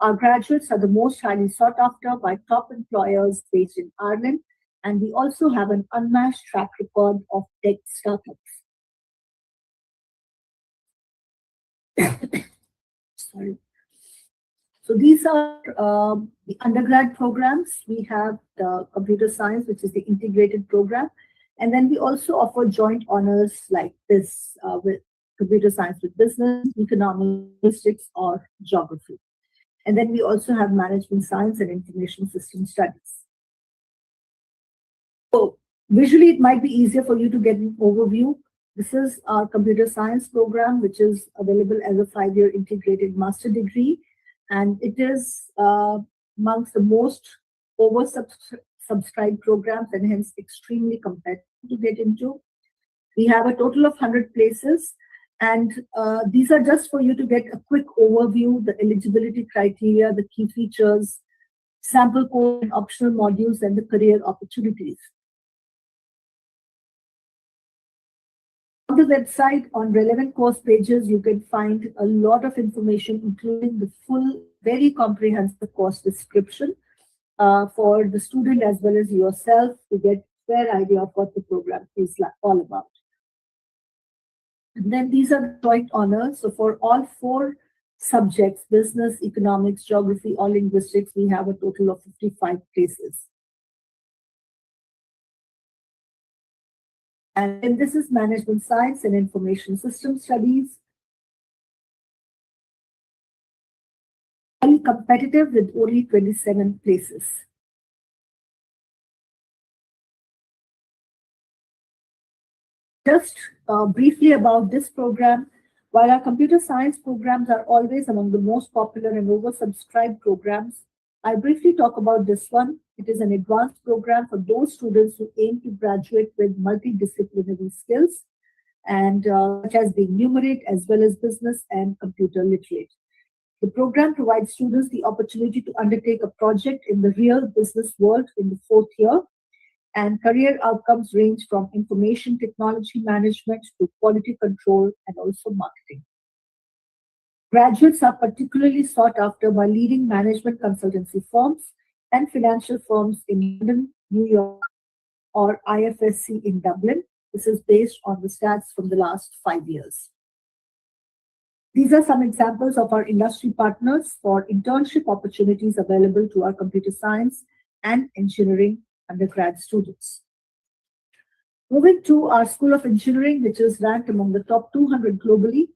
Our graduates are the most highly sought after by top employers based in Ireland, and we also have an unmatched track record of tech startups. Sorry. So these are the undergrad programs. We have the computer science, which is the integrated program. And then we also offer joint honors like this with computer science with business, economics, linguistics, or geography. And then we also have management science and information system studies. So visually, it might be easier for you to get an overview. This is our computer science program, which is available as a 5-year integrated master degree. And it is amongst the most oversubscribed programs and hence extremely competitive to get into. We have a total of 100 places. And these are just for you to get a quick overview, the eligibility criteria, the key features, sample code and optional modules, and the career opportunities. On the website, on relevant course pages, you can find a lot of information, including the full, very comprehensive course description for the student as well as yourself to get a fair idea of what the program is all about. And then these are the joint honors. So for all 4 subjects, business, economics, geography, or linguistics, we have a total of 55 places. And then this is management science and information system studies. Highly competitive with only 27 places. Just briefly about this program, while our computer science programs are always among the most popular and oversubscribed programs, I briefly talk about this one. It is an advanced program for those students who aim to graduate with multidisciplinary skills and such as being numerate as well as business and computer literate. The program provides students the opportunity to undertake a project in the real business world in the fourth year, and career outcomes range from information technology management to quality control and also marketing. Graduates are particularly sought after by leading management consultancy firms and financial firms in London, New York, or IFSC in Dublin. This is based on the stats from the last 5 years. These are some examples of our industry partners for internship opportunities available to our computer science and engineering undergrad students. Moving to our School of Engineering, which is ranked among the top 200 globally,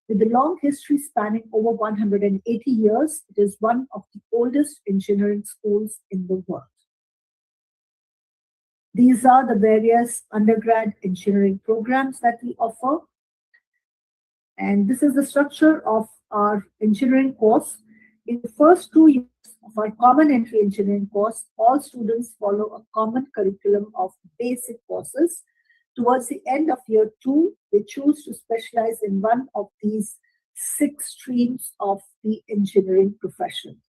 with a long history spanning over 180 years, it is one of the oldest engineering schools in the world. These are the various undergrad engineering programs that we offer. And this is the structure of our engineering course. In the first 2 years of our common entry engineering course, all students follow a common curriculum of basic courses. Towards the end of year 2, they choose to specialize in one of these 6 streams of the engineering profession.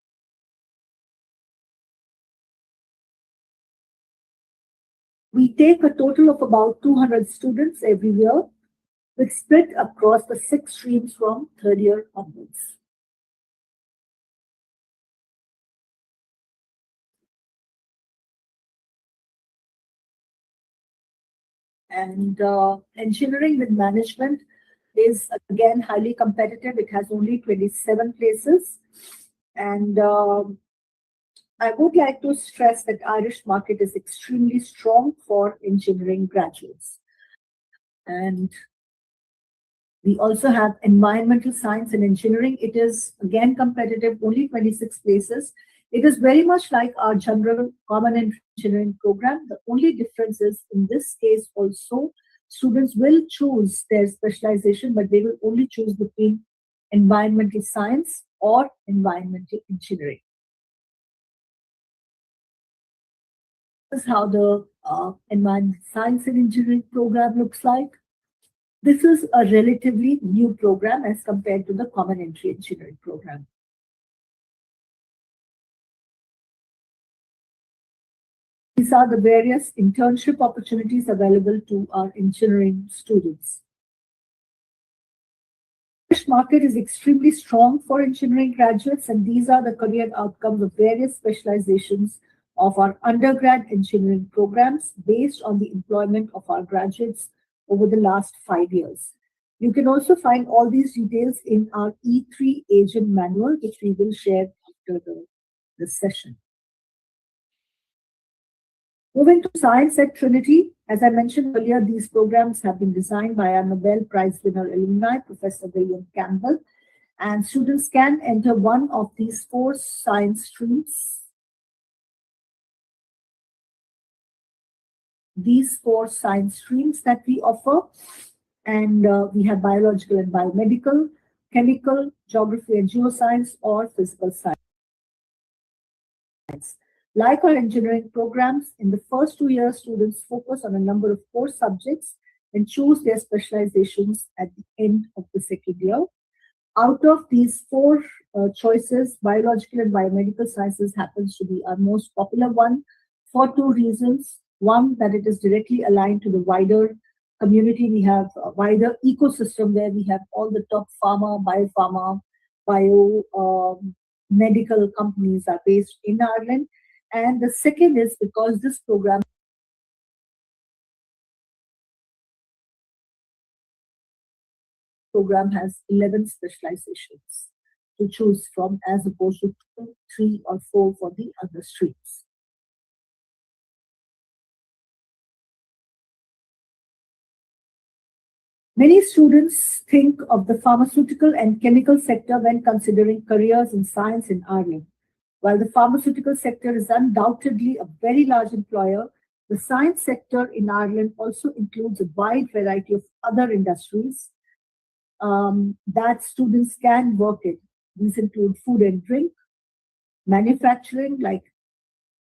We take a total of about 200 students every year, with split across the 6 streams from third year onwards. And engineering with management is again highly competitive. It has only 27 places. And I would like to stress that Irish market is extremely strong for engineering graduates. And we also have environmental science and engineering. It is again competitive, only 26 places. It is very much like our general common entry engineering program. The only difference is in this case also, students will choose their specialization, but they will only choose between environmental science or environmental engineering. This is how the environmental science and engineering program looks like. This is a relatively new program as compared to the common entry engineering program. These are the various internship opportunities available to our engineering students. The Irish market is extremely strong for engineering graduates, and these are the career outcomes of various specializations of our undergrad engineering programs based on the employment of our graduates over the last 5 years. You can also find all these details in our E3 agent manual, which we will share after this session. Moving to science at Trinity, as I mentioned earlier, these programs have been designed by our Nobel Prize winner alumni, Professor William Campbell, and students can enter one of these 4 science streams. These 4 science streams that we offer, and we have biological and biomedical, chemical, geography and geoscience, or physical science. Like our engineering programs, in the first 2 years, students focus on a number of core subjects and choose their specializations at the end of the second year. Out of these 4 choices, biological and biomedical sciences happens to be our most popular one for 2 reasons. One, that it is directly aligned to the wider community. We have a wider ecosystem where we have all the top pharma, biopharma, medical companies are based in Ireland. And the second is because this program has 11 specializations to choose from as opposed to 2, 3, or 4 for the other streams. Many students think of the pharmaceutical and chemical sector when considering careers in science in Ireland. While the pharmaceutical sector is undoubtedly a very large employer, the science sector in Ireland also includes a wide variety of other industries that students can work in. These include food and drink, manufacturing like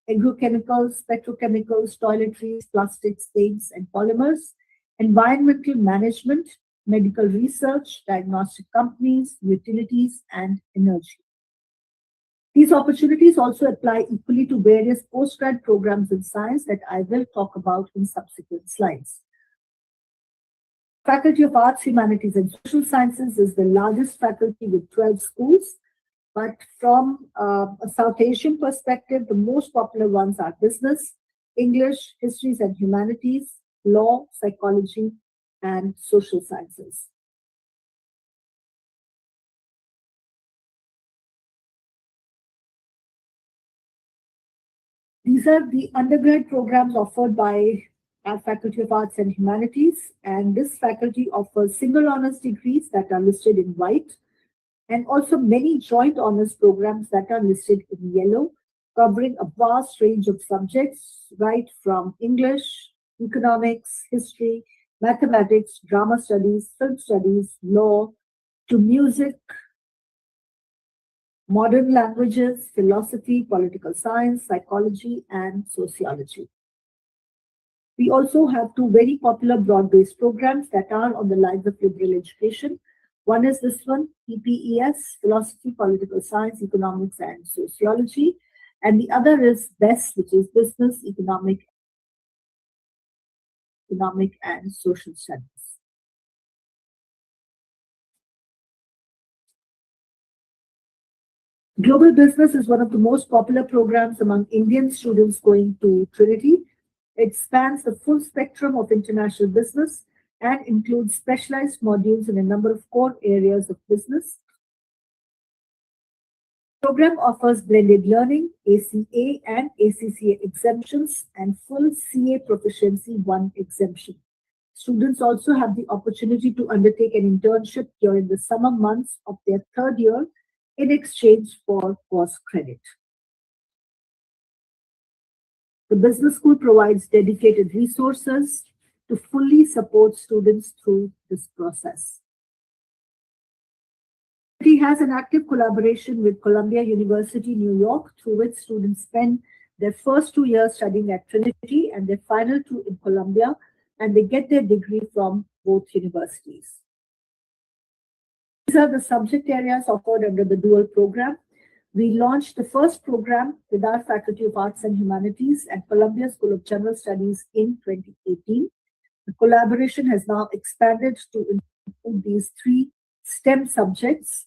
agrochemicals, petrochemicals, toiletries, plastics, paints, and polymers, environmental management, medical research, diagnostic companies, utilities, and energy. These opportunities also apply equally to various postgrad programs in science that I will talk about in subsequent slides. Faculty of Arts, Humanities, and Social Sciences is the largest faculty with 12 schools. But from a South Asian perspective, the most popular ones are business, English, histories and humanities, law, psychology, and social sciences. These are the undergrad programs offered by our Faculty of Arts and Humanities, and this faculty offers single honors degrees that are listed in white, and also many joint honors programs that are listed in yellow, covering a vast range of subjects, right from English, economics, history, mathematics, drama studies, film studies, law, to music, modern languages, philosophy, political science, psychology, and sociology. We also have two very popular broad-based programs that are on the lines of liberal education. One is this one, PPES, Philosophy, Political Science, Economics, and Sociology. And the other is BESS, which is Business, Economic, and Social Studies. Global Business is one of the most popular programs among Indian students going to Trinity. It spans the full spectrum of international business and includes specialized modules in a number of core areas of business. The program offers blended learning, ACA and ACCA exemptions, and full CA Proficiency 1 exemption. Students also have the opportunity to undertake an internship during the summer months of their third year in exchange for course credit. The business school provides dedicated resources to fully support students through this process. It has an active collaboration with Columbia University, New York, through which students spend their first 2 years studying at Trinity and their final 2 in Columbia, and they get their degree from both universities. These are the subject areas offered under the dual program. We launched the first program with our Faculty of Arts and Humanities at Columbia School of General Studies in 2018. The collaboration has now expanded to include these 3 STEM subjects: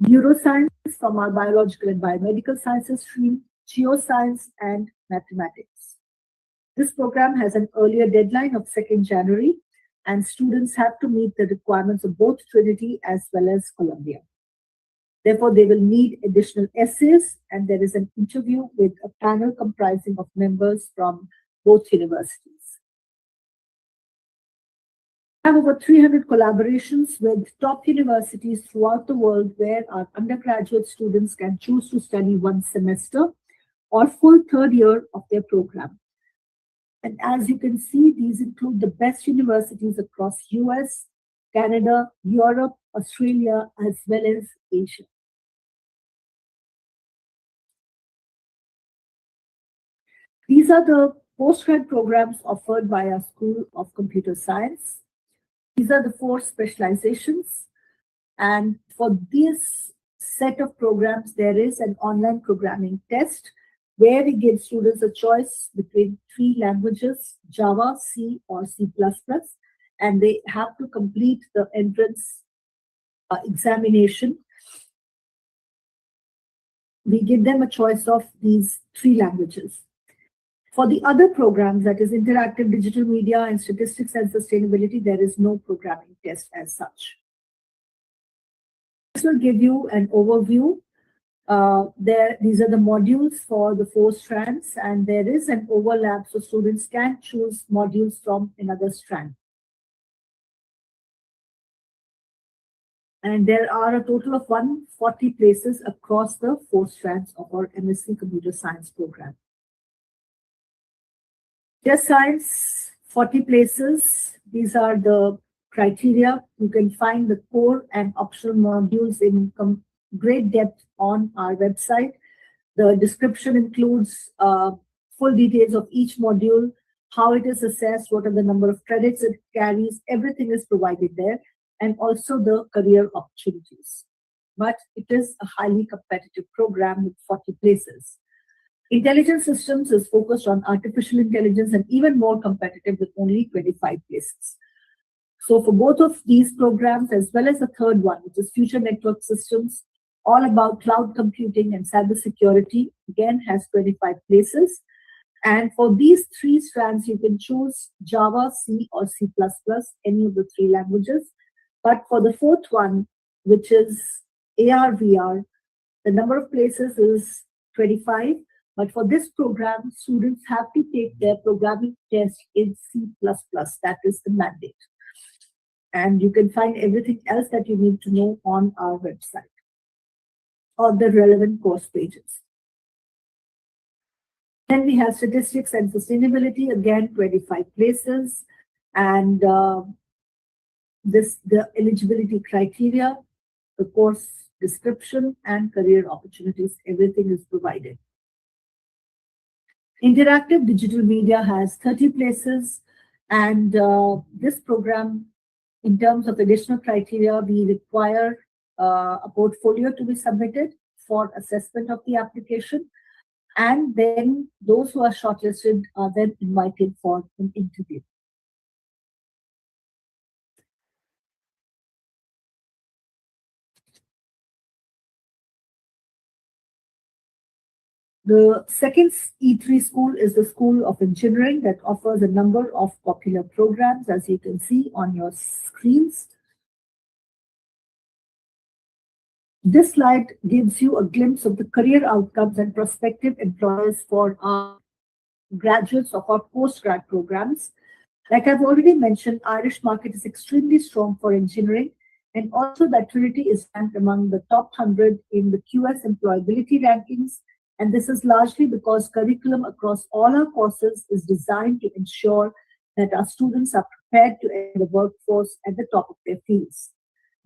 neuroscience from our biological and biomedical sciences stream, geoscience, and mathematics. This program has an earlier deadline of 2nd January, and students have to meet the requirements of both Trinity as well as Columbia. Therefore, they will need additional essays, and there is an interview with a panel comprising of members from both universities. We have over 300 collaborations with top universities throughout the world where our undergraduate students can choose to study 1 semester or full third year of their program. And as you can see, these include the best universities across US, Canada, Europe, Australia, as well as Asia. These are the postgrad programs offered by our School of Computer Science. These are the 4 specializations. And for this set of programs, there is an online programming test where we give students a choice between 3 languages, Java, C, or C++, and they have to complete the entrance examination. We give them a choice of these 3 languages. For the other programs, that is interactive digital media and statistics and sustainability, there is no programming test as such. This will give you an overview. These are the modules for the 4 strands, and there is an overlap, so students can choose modules from another strand. And there are a total of 140 places across the 4 strands of our MSc Computer Science program. Just science, 40 places. These are the criteria. You can find the core and optional modules in great depth on our website. The description includes full details of each module, how it is assessed, what are the number of credits it carries, everything is provided there, and also the career opportunities. But it is a highly competitive program with 40 places. Intelligent systems is focused on artificial intelligence and even more competitive with only 25 places. So for both of these programs, as well as the third one, which is future network systems, all about cloud computing and cybersecurity, again has 25 places. And for these three strands, you can choose Java, C, or C++, any of the three languages. But for the fourth one, which is AR, VR, the number of places is 25. But for this program, students have to take their programming test in C++. That is the mandate. And you can find everything else that you need to know on our website or the relevant course pages. Then we have statistics and sustainability, again, 25 places. And the eligibility criteria, the course description, and career opportunities, everything is provided. Interactive digital media has 30 places. And this program, in terms of additional criteria, we require a portfolio to be submitted for assessment of the application. And then those who are shortlisted are then invited for an interview. The second E3 school is the School of Engineering that offers a number of popular programs, as you can see on your screens. This slide gives you a glimpse of the career outcomes and prospective employers for our graduates of our postgrad programs. Like I've already mentioned, Irish market is extremely strong for engineering, and also that Trinity is ranked among the top 100 in the QS employability rankings. And this is largely because curriculum across all our courses is designed to ensure that our students are prepared to enter the workforce at the top of their fields.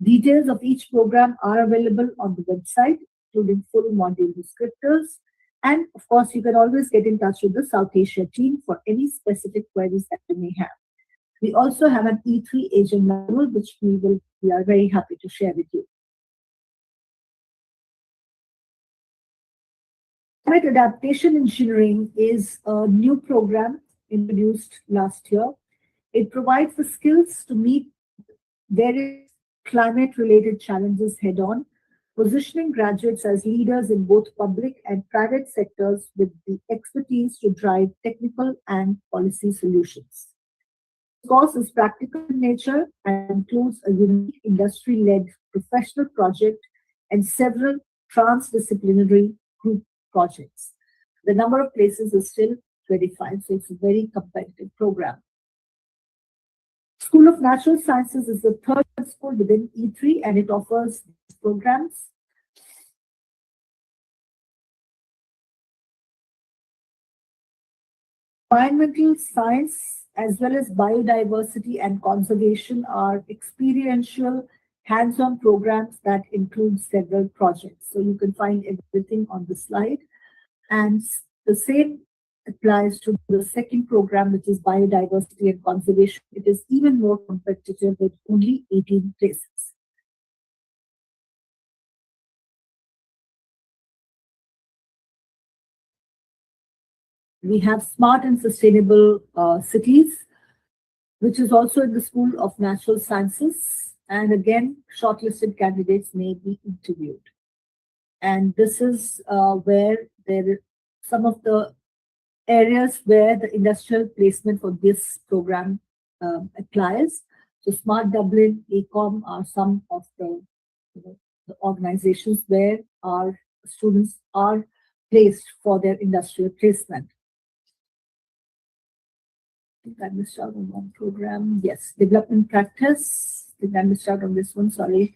Details of each program are available on the website, including full module descriptors. And of course, you can always get in touch with the South Asia team for any specific queries that you may have. We also have an E3 Asian manual, which we are very happy to share with you. Climate Adaptation Engineering is a new program introduced last year. It provides the skills to meet various climate-related challenges head-on, positioning graduates as leaders in both public and private sectors with the expertise to drive technical and policy solutions. The course is practical in nature and includes a unique industry-led professional project and several transdisciplinary group projects. The number of places is still 25, so it's a very competitive program. School of Natural Sciences is the third school within E3, and it offers these programs. Environmental science as well as biodiversity and conservation are experiential hands-on programs that include several projects. So you can find everything on the slide. And the same applies to the second program, which is biodiversity and conservation. It is even more competitive with only 18 places. We have smart and sustainable cities, which is also in the School of Natural Sciences. And again, shortlisted candidates may be interviewed. And this is where some of the areas where the industrial placement for this program applies. So Smart Dublin, ACOM are some of the organizations where our students are placed for their industrial placement. I think I missed out on one program. Yes, development practice. I think I missed out on this one, sorry.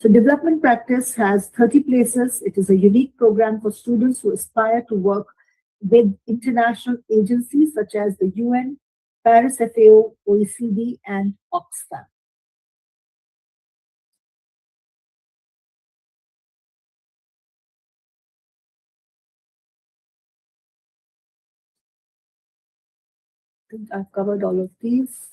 So development practice has 30 places. It is a unique program for students who aspire to work with international agencies such as the UN, Paris FAO, OECD, and Oxfam. think I've covered all of these.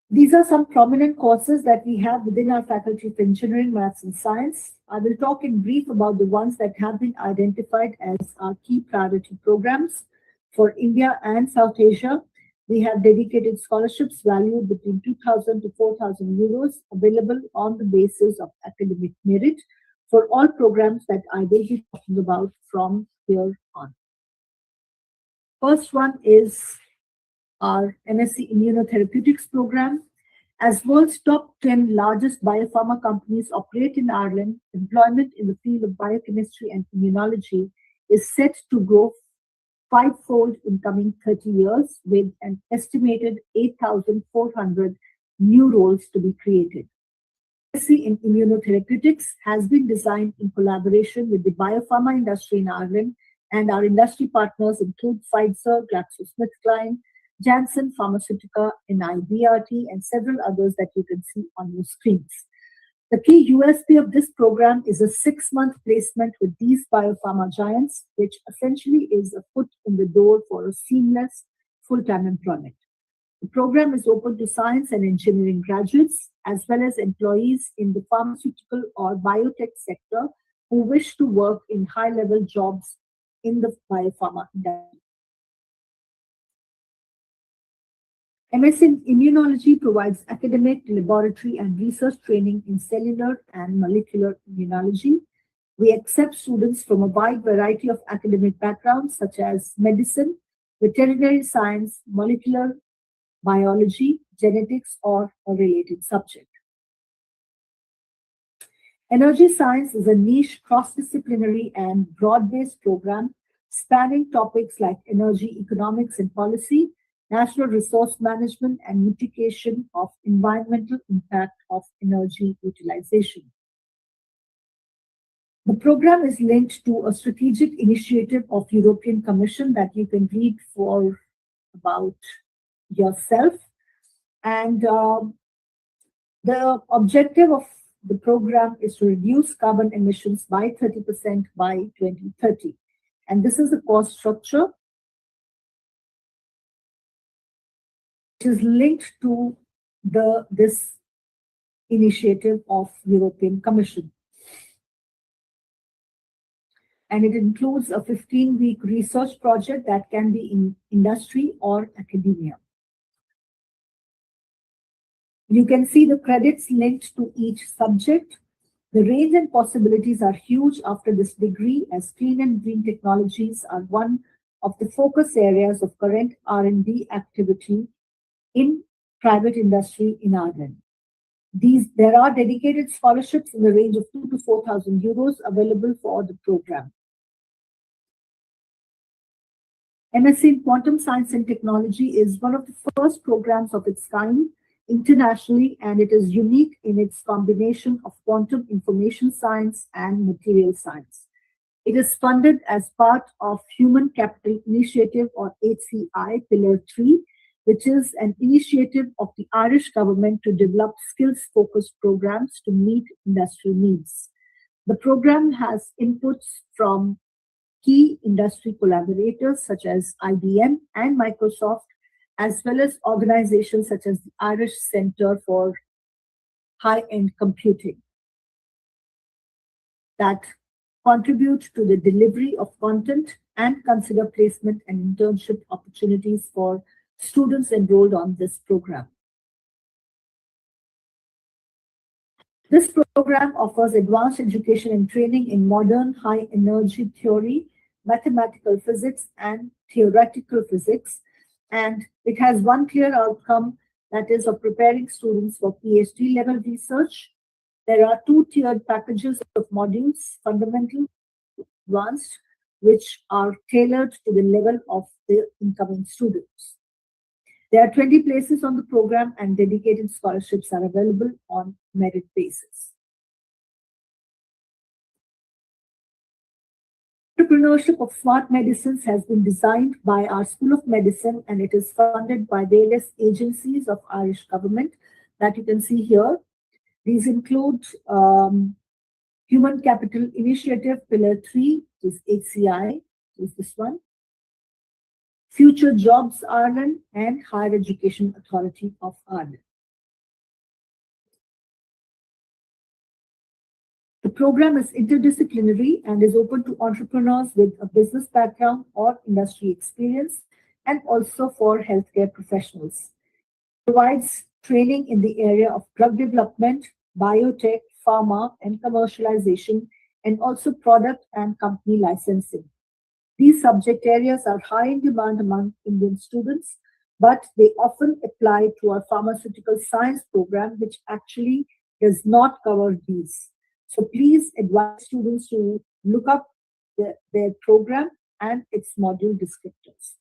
These are some prominent courses that we have within our Faculty of Engineering, Maths and Science. I will talk in brief about the ones that have been identified as our key priority programs. For India and South Asia, we have dedicated scholarships valued between 2,000 to 4,000 euros available on the basis of academic merit for all programs that I will be talking about from here on. First one is our MSc Immunotherapeutics program. As world's top 10 largest biopharma companies operate in Ireland, employment in the field of biochemistry and immunology is set to grow fivefold in coming 30 years, with an estimated 8,400 new roles to be created. MSc in Immunotherapeutics has been designed in collaboration with the biopharma industry in Ireland, and our industry partners include Pfizer, GlaxoSmithKline, Janssen Pharmaceuticals, NIBRT, and several others that you can see on your screens. The key USP of this program is a 6-month placement with these biopharma giants, which essentially is a foot in the door for a seamless full-time employment. The program is open to science and engineering graduates, as well as employees in the pharmaceutical or biotech sector who wish to work in high-level jobs in the biopharma industry. MSc in Immunology provides academic, laboratory, and research training in cellular and molecular immunology. We accept students from a wide variety of academic backgrounds, such as medicine, veterinary science, molecular biology, genetics, or a related subject. Energy science is a niche, cross-disciplinary, and broad-based program spanning topics like energy economics and policy, national resource management, and mitigation of environmental impact of energy utilization. The program is linked to a strategic initiative of European Commission that you can read for about yourself. And the objective of the program is to reduce carbon emissions by 30% by 2030. And this is the cost structure, is linked to this initiative of European Commission. And it includes a 15-week research project that can be in industry or academia. You can see the credits linked to each subject. The range and possibilities are huge after this degree, as clean and green technologies are one of the focus areas of current R&D activity in private industry in Ireland. There are dedicated scholarships in the range of 2,000 to 4,000 euros available for the program. MSc in Quantum Science and Technology is one of the first programs of its kind internationally, and it is unique in its combination of quantum information science and material science. It is funded as part of Human Capital Initiative, or HCI Pillar 3, which is an initiative of the Irish government to develop skills-focused programs to meet industry needs. The program has inputs from key industry collaborators such as IBM and Microsoft, as well as organizations such as the Irish Centre for High-End Computing that contribute to the delivery of content and consider placement and internship opportunities for students enrolled on this program. This program offers advanced education and training in modern high-energy theory, mathematical physics, and theoretical physics, and it has one clear outcome, that is of preparing students for PhD level research. There are 2 tiered packages of modules, fundamental, advanced, which are tailored to the level of the incoming students. There are 20 places on the program, and dedicated scholarships are available on merit basis. Entrepreneurship of smart medicines has been designed by our School of Medicine, and it is funded by various agencies of Irish government that you can see here. These include Human Capital Initiative, Pillar 3 is HCI, is this one. Future Jobs Ireland and Higher Education Authority of Ireland. The program is interdisciplinary and is open to entrepreneurs with a business background or industry experience, and also for healthcare professionals. It provides training in the area of drug development, biotech, pharma, and commercialization, and also product and company licensing. These subject areas are high in demand among Indian students, but they often apply to our pharmaceutical science program, which actually does not cover these. So please advise students to look up their program and its module descriptors.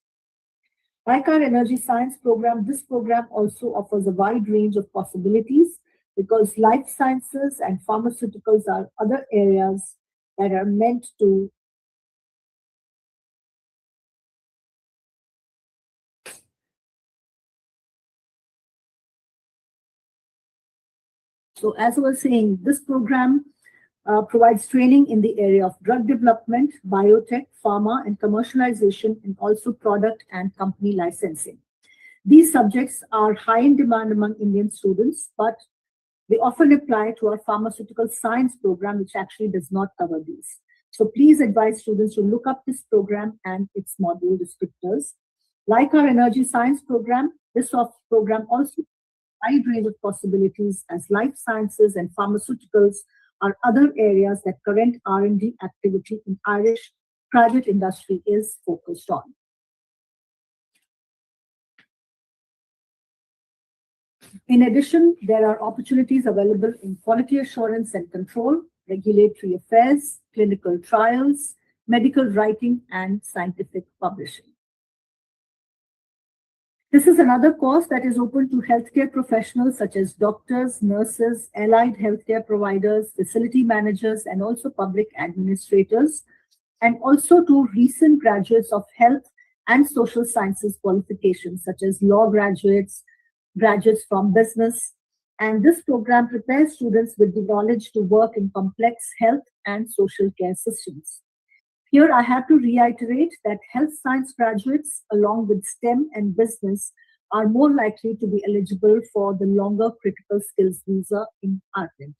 Like our energy science program, this program also offers a wide range of possibilities because life sciences and pharmaceuticals are other areas that are meant to So as I was saying, this program provides training in the area of drug development, biotech, pharma, and commercialization, and also product and company licensing. These subjects are high in demand among Indian students, but they often apply to our pharmaceutical science program, which actually does not cover these. So please advise students to look up this program and its module descriptors. Like our energy science program, this program also wide range of possibilities as life sciences and pharmaceuticals are other areas that current R&D activity in Irish private industry is focused on. In addition, there are opportunities available in quality assurance and control, regulatory affairs, clinical trials, medical writing, and scientific publishing. This is another course that is open to healthcare professionals such as doctors, nurses, allied healthcare providers, facility managers, and also public administrators, and also to recent graduates of health and social sciences qualifications such as law graduates, graduates from business. And this program prepares students with the knowledge to work in complex health and social care systems. Here, I have to reiterate that health science graduates, along with STEM and business, are more likely to be eligible for the longer critical skills visa in Ireland.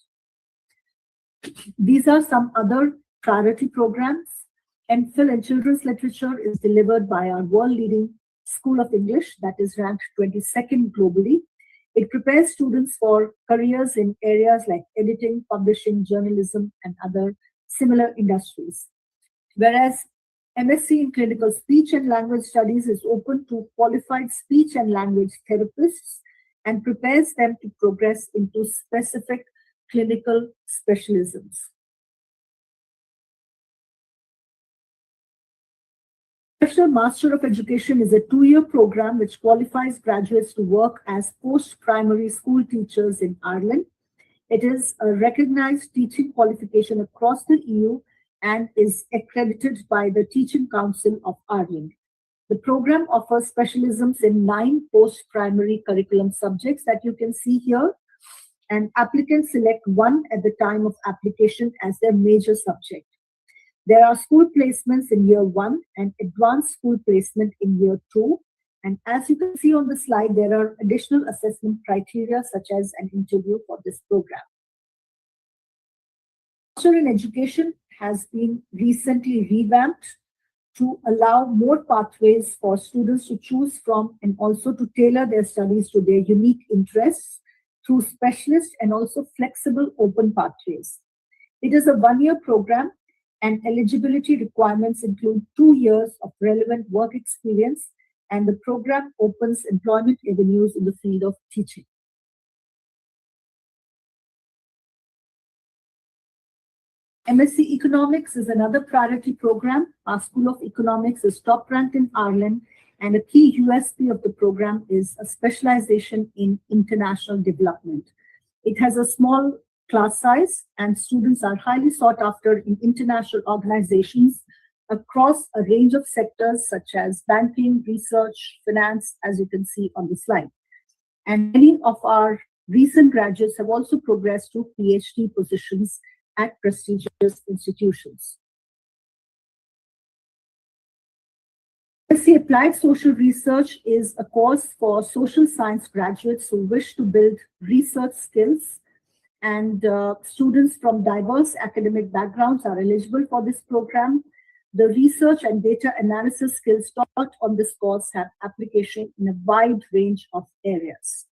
These are some other priority programs. MPhil in Children's Literature is delivered by our world-leading School of English that is ranked 22nd globally. It prepares students for careers in areas like editing, publishing, journalism, and other similar industries. Whereas MSc in Clinical Speech and Language Studies is open to qualified speech and language therapists and prepares them to progress into specific clinical specialisms. Professional Master of Education is a 2-year program which qualifies graduates to work as post-primary school teachers in Ireland. It is a recognized teaching qualification across the EU and is accredited by the Teaching Council of Ireland. The program offers specialisms in 9 post-primary curriculum subjects that you can see here, and applicants select one at the time of application as their major subject. There are school placements in year 1 and advanced school placement in year 2. And as you can see on the slide, there are additional assessment criteria such as an interview for this program. Master in Education has been recently revamped to allow more pathways for students to choose from and also to tailor their studies to their unique interests through specialist and also flexible open pathways. It is a 1-year program and eligibility requirements include 2 years of relevant work experience, and the program opens employment avenues in the field of teaching. MSc Economics is another priority program. Our School of Economics is top ranked in Ireland, and a key USP of the program is a specialization in international development. It has a small class size, and students are highly sought after in international organizations across a range of sectors such as banking, research, finance, as you can see on the slide. And many of our recent graduates have also progressed to PhD positions at prestigious institutions. MSc Applied Social Research is a course for social science graduates who wish to build research skills, and students from diverse academic backgrounds are eligible for this program. The research and data analysis skills taught on this course have application in a wide range of areas,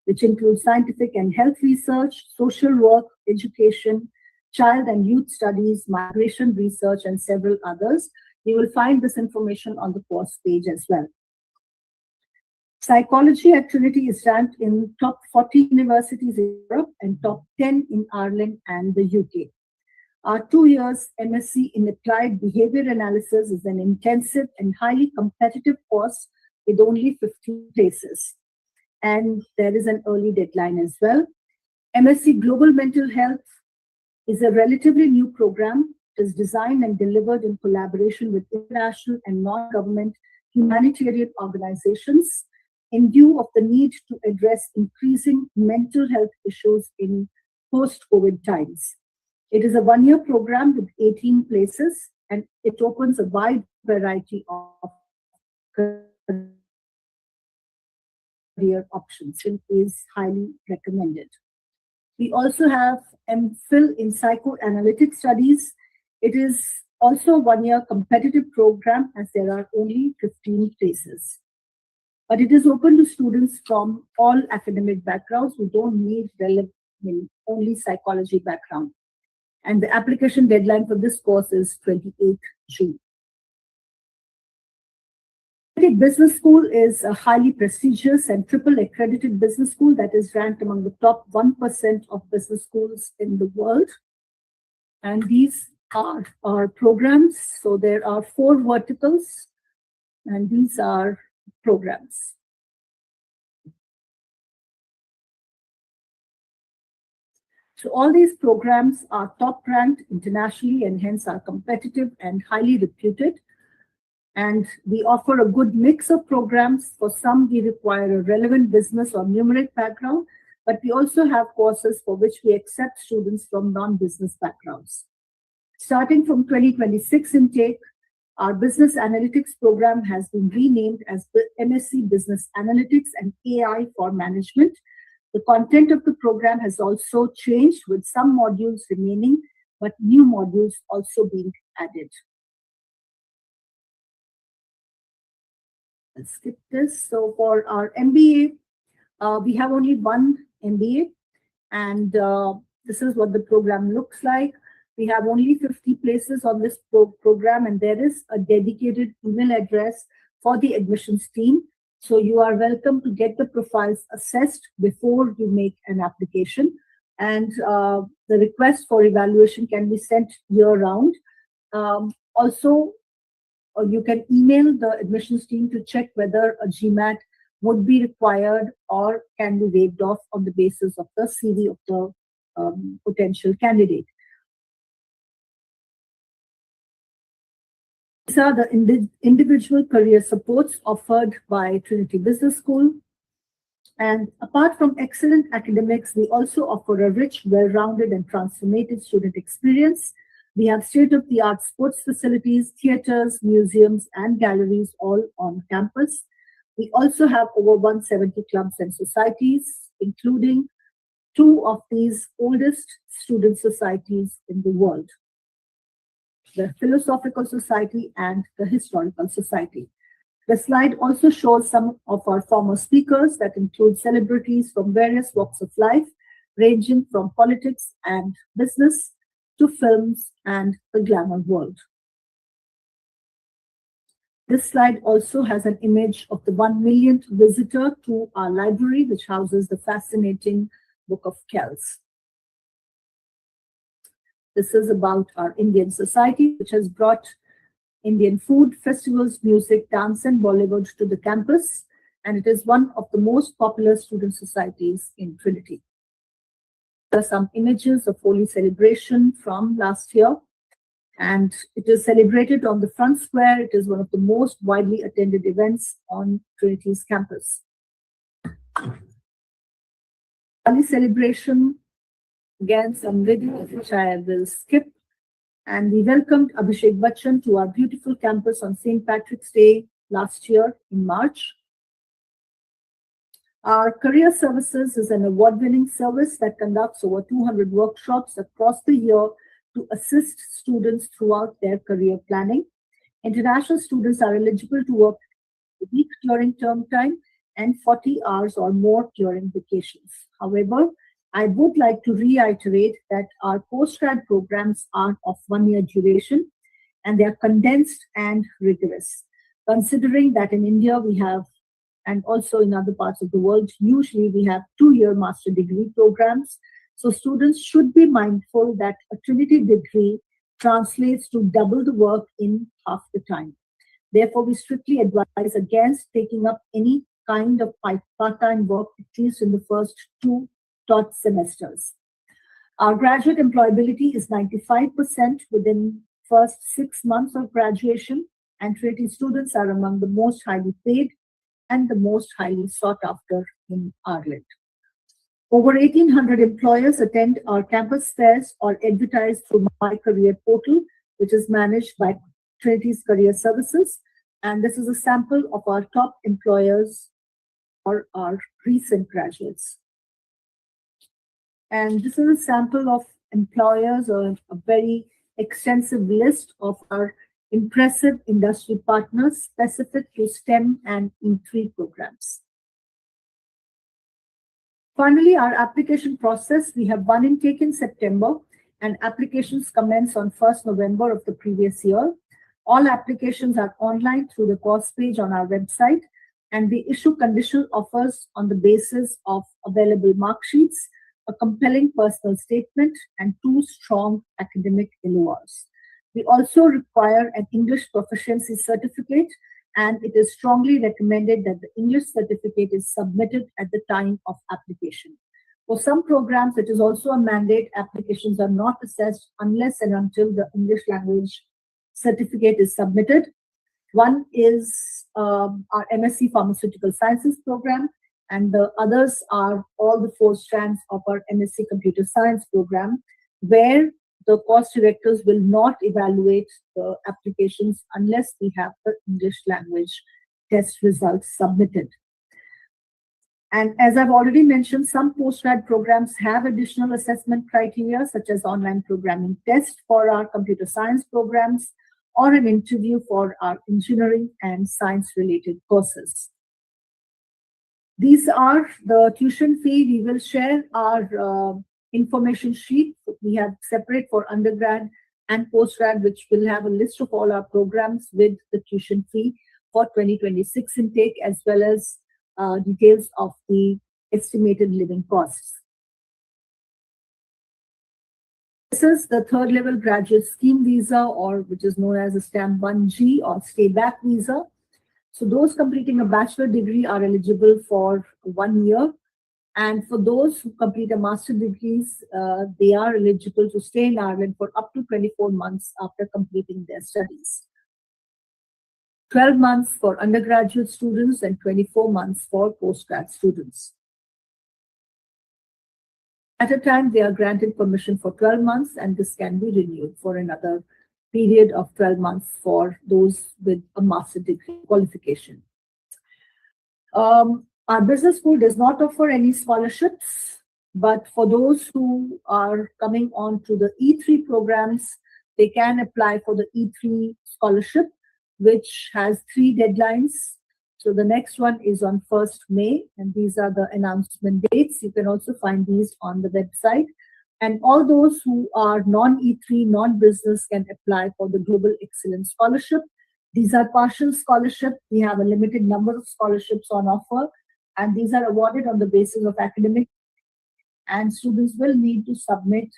which include scientific and health research, social work, education, child and youth studies, migration research, and several others. You will find this information on the course page as well. Psychology at Trinity is ranked in top 40 universities in Europe and top 10 in Ireland and the UK. Our 2 years MSc in Applied Behavior Analysis is an intensive and highly competitive course with only 15 places. And there is an early deadline as well. MSc Global Mental Health is a relatively new program. It is designed and delivered in collaboration with international and non-government humanitarian organizations in view of the need to address increasing mental health issues in post-COVID times. It is a one-year program with 18 places, and it opens a wide variety of career options and is highly recommended. We also have MPhil in Psychoanalytic Studies. It is also a one-year competitive program as there are only 15 places. But it is open to students from all academic backgrounds who don't need only psychology background. And the application deadline for this course is 28th June. Trinity Business School is a highly prestigious and triple accredited business school that is ranked among the top 1% of business schools in the world. And these are our programs. So there are 4 verticals, and these are programs. So all these programs are top ranked internationally and hence are competitive and highly reputed. And we offer a good mix of programs. For some, we require a relevant business or numeric background, but we also have courses for which we accept students from non-business backgrounds. Starting from 2026 intake, our business analytics program has been renamed as the MSc Business Analytics and AI for Management. The content of the program has also changed, with some modules remaining, but new modules also being added. Let's skip this. So for our MBA, we have only one MBA, and this is what the program looks like. We have only 50 places on this program, and there is a dedicated email address for the admissions team. So you are welcome to get the profiles assessed before you make an application. And the request for evaluation can be sent year-round. Also, you can email the admissions team to check whether a GMAT would be required or can be waived off on the basis of the CV of the potential candidate. These are the individual career supports offered by Trinity Business School. And apart from excellent academics, we also offer a rich, well-rounded and transformative student experience. We have state-of-the-art sports facilities, theaters, museums, and galleries all on campus. We also have over 170 clubs and societies, including 2 of these oldest student societies in the world: the Philosophical Society and the Historical Society. The slide also shows some of our former speakers that include celebrities from various walks of life, ranging from politics and business to films and the glamour world. This slide also has an image of the 1 millionth visitor to our library, which houses the fascinating Book of Kells. This is about our Indian society, which has brought Indian food, festivals, music, dance, and Bollywood to the campus, and it is one of the most popular student societies in Trinity. There are some images of Holi celebration from last year, and it is celebrated on the front square. It is one of the most widely attended events on Trinity's campus. Holi celebration Again, some videos which I will skip. And we welcomed Abhishek Bachchan to our beautiful campus on St. Patrick's Day last year in March. Our Career Services is an award-winning service that conducts over 200 workshops across the year to assist students throughout their career planning. International students are eligible to work a week during term time and 40 hours or more during vacations. However, I would like to reiterate that our postgrad programs are of 1 year duration and they are condensed and rigorous. Considering that in India we have, and also in other parts of the world, usually we have 2 year master degree programs. So students should be mindful that a Trinity degree translates to double the work in half the time. Therefore, we strictly advise against taking up any kind of part-time work, at least in the first 2 taught semesters. Our graduate employability is 95% within first 6 months of graduation, and Trinity students are among the most highly paid and the most highly sought after in Ireland. Over 1,800 employers attend our campus fairs or advertise through My Career portal, which is managed by Trinity's Career Services. And this is a sample of our top employers or our recent graduates. And this is a sample of employers or a very extensive list of our impressive industry partners specific to STEM and E3 programs. Finally, our application process, we have one intake in September and applications commence on 1st November of the previous year. All applications are online through the course page on our website, and we issue conditional offers on the basis of available mark sheets, a compelling personal statement, and 2 strong academic LORs. We also require an English proficiency certificate, and it is strongly recommended that the English certificate is submitted at the time of application. For some programs, it is also a mandate applications are not assessed unless and until the English language certificate is submitted. One is our MSc Pharmaceutical Sciences program, and the others are all the 4 strands of our MSc Computer Science program, where the course directors will not evaluate the applications unless we have the English language test results submitted. And as I've already mentioned, some postgrad programs have additional assessment criteria, such as online programming test for our computer science programs or an interview for our engineering and science-related courses. These are the tuition fee. We will share our information sheet. We have separate for undergrad and postgrad, which will have a list of all our programs with the tuition fee for 2026 intake, as well as details of the estimated living costs. This is the 3rd level graduate scheme visa, or which is known as a stamp 1G or stay back visa. So those completing a bachelor degree are eligible for 1 year. And for those who complete a master degrees, they are eligible to stay in Ireland for up to 24 months after completing their studies. 12 months for undergraduate students and 24 months for postgrad students. At a time, they are granted permission for 12 months, and this can be renewed for another period of 12 months for those with a master degree qualification. Our business school does not offer any scholarships, but for those who are coming on to the E3 programs, they can apply for the E3 scholarship, which has 3 deadlines. So the next one is on 1st May, and these are the announcement dates. You can also find these on the website. And all those who are non-E3, non-business can apply for the Global Excellence Scholarship. These are partial scholarship. We have a limited number of scholarships on offer, and these are awarded on the basis of academic, and students will need to submit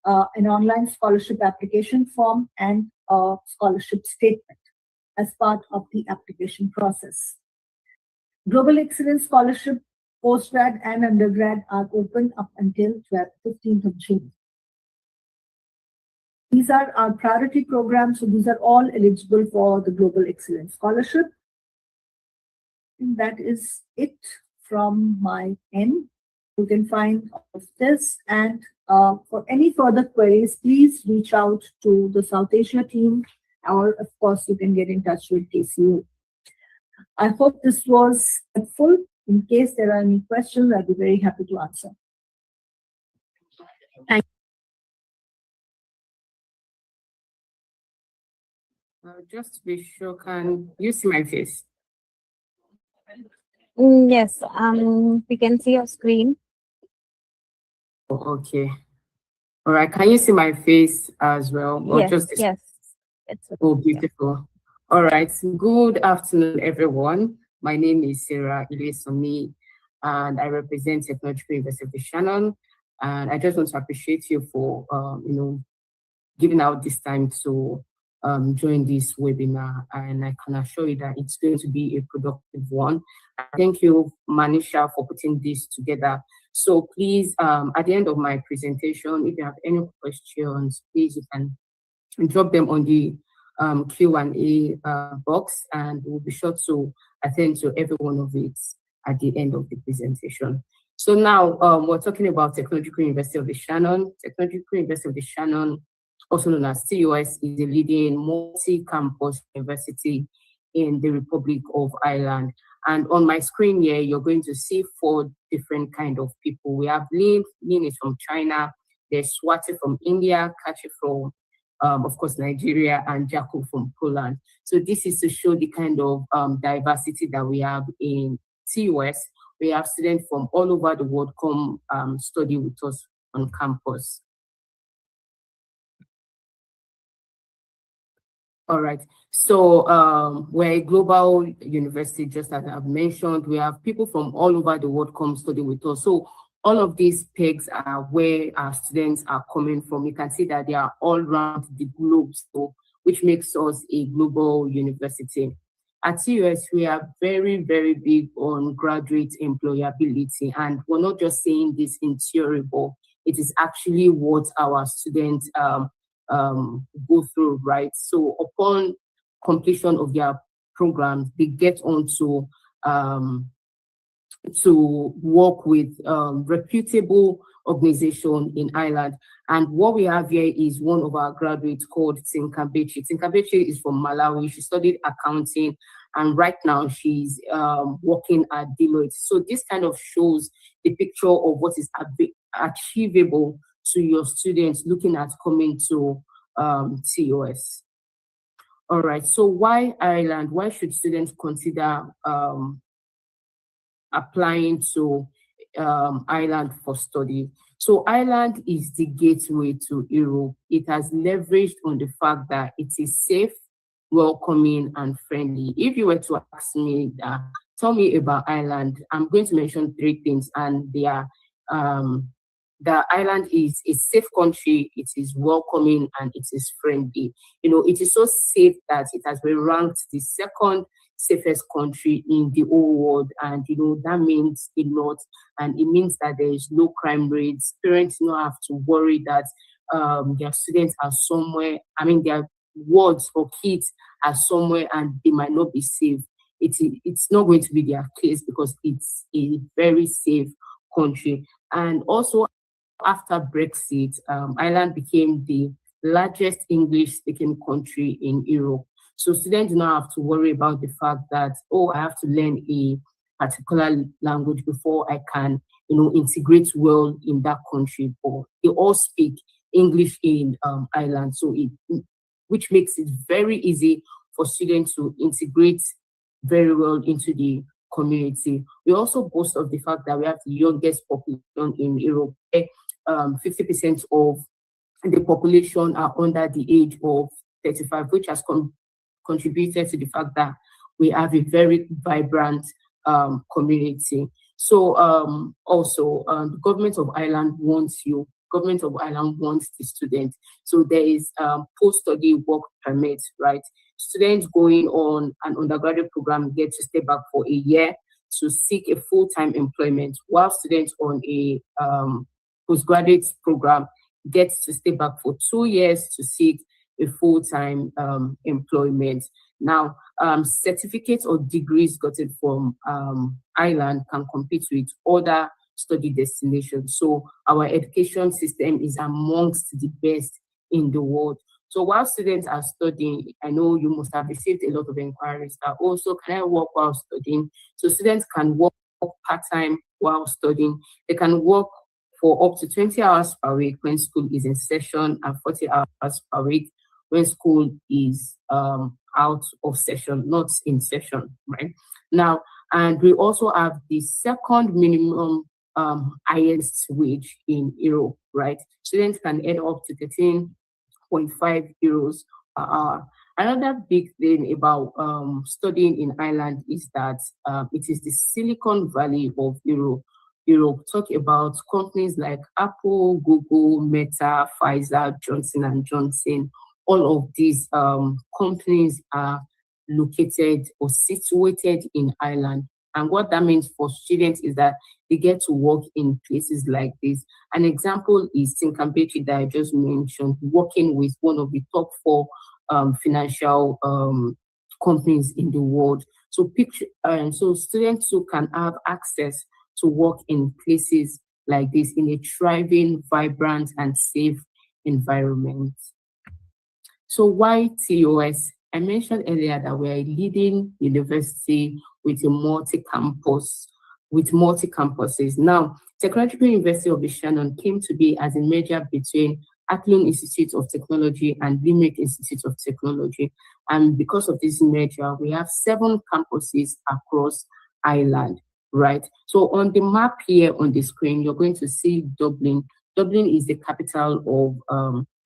an online scholarship application form and a scholarship statement as part of the application process. Global Excellence Scholarship, postgrad and undergrad are open up until 15th of June. These are our priority programs, so these are all eligible for the Global Excellence Scholarship. And that is it from my end. You can find all of this and For any further queries, please reach out to the South Asia team, or of course, you can get in touch with TCU. I hope this was helpful. In case there are any questions, I'll be very happy to answer. Just to be sure, can you see my face? Yes, we can see your screen. Oh, okay. All right. Can you see my face as well? Or Yes, just this? yes. It's Oh, beautiful. All right. Good afternoon, everyone. My name is Sarah Ilesumi, and I represent Technological University of the Shannon. And I just want to appreciate you for, giving out this time to join this webinar. And I can assure you that it's going to be a productive one. Thank you, Manisha, for putting this together. So please, at the end of my presentation, if you have any questions, please, you can drop them on the Q&A box, and we'll be sure to attend to every one of it at the end of the presentation. So now we're talking about Technological University of the Shannon. Technological University of the Shannon, also known as TUS, is a leading multi-campus university in the Republic of Ireland. And on my screen here, you're going to see 4 different kind of people. We have Lin is from China, there's Swati from India, Kachi from, of course, Nigeria, and Jacob from Poland. So this is to show the kind of diversity that we have in TUS. We have students from all over the world come study with us on campus. All right. So we're a global university, just as I've mentioned. We have people from all over the world come study with us. So all of these pegs are where our students are coming from. You can see that they are all around the globe, so which makes us a global university. At TUS, we are very, very big on graduate employability, and we're not just saying this in theory, but it is actually what our students go through, right? So upon completion of their programs, they get on to work with reputable organization in Ireland. And what we have here is one of our graduates called Tinkabechi. Tinkabechi is from Malawi. She studied accounting, and right now she's working at Deloitte. So this kind of shows the picture of what is achievable to your students looking at coming to TUS. All right, so why Ireland? Why should students consider applying to Ireland for study? So Ireland is the gateway to Europe. It has leveraged on the fact that it is safe, welcoming, and friendly. If you were to ask me, tell me about Ireland, I'm going to mention 3 things, and they are the Ireland is a safe country, it is welcoming, and it is friendly. You know, it is so safe that it has been ranked the 2nd safest country in the whole world, and you know that means a lot, and it means that there is low crime rates. Parents don't have to worry that their students are somewhere, I mean their wards or kids are somewhere and they might not be safe. It's not going to be their case because it's a very safe country. And also after Brexit, Ireland became the largest English-speaking country in Europe. So students do not have to worry about the fact that, oh, I have to learn a particular language before I can, you know, integrate well in that country. But they all speak English in Ireland, so which makes it very easy for students to integrate very well into the community. We also boast of the fact that we have the youngest population in Europe. 50% of the population are under the age of 35, which has contributed to the fact that we have a very vibrant community. So also the government of Ireland wants you. Government of Ireland wants the students. So there is post-study work permit, right? Students going on an undergraduate program get to stay back for a year to seek a full-time employment, while students on a postgraduate program get to stay back for 2 years to seek a full-time employment. Now, certificates or degrees gotten from Ireland can compete with other study destination. So our education system is amongst the best in the world. So while students are studying, I know you must have received a lot of inquiries that also, can I work while studying? So students can work part-time while studying. They can work for up to 20 hours per week when school is in session, and 40 hours per week when school is out of session, not in session, right? Now, and we also have the second minimum highest wage in Europe, right? Students can earn up to 13.5 euros per hour. Another big thing about studying in Ireland is that it is the Silicon Valley of Europe. Talk about companies like Apple, Google, Meta, Pfizer, Johnson and Johnson. All of these companies are located or situated in Ireland. And what that means for students is that they get to work in places like this. An example is Tinkambechi that I just mentioned, working with one of the top 4 financial companies in the world. So so students who can have access to work in places like this in a thriving, vibrant, and safe environment. So why TOS? I mentioned earlier that we're a leading university with multi-campuses. Now, Technological University of the Shannon came to be as a merger between Athlone Institute of Technology and Limerick Institute of Technology. And because of this merger, we have 7 campuses across Ireland, right? So on the map here on the screen, you're going to see Dublin. Dublin is the capital of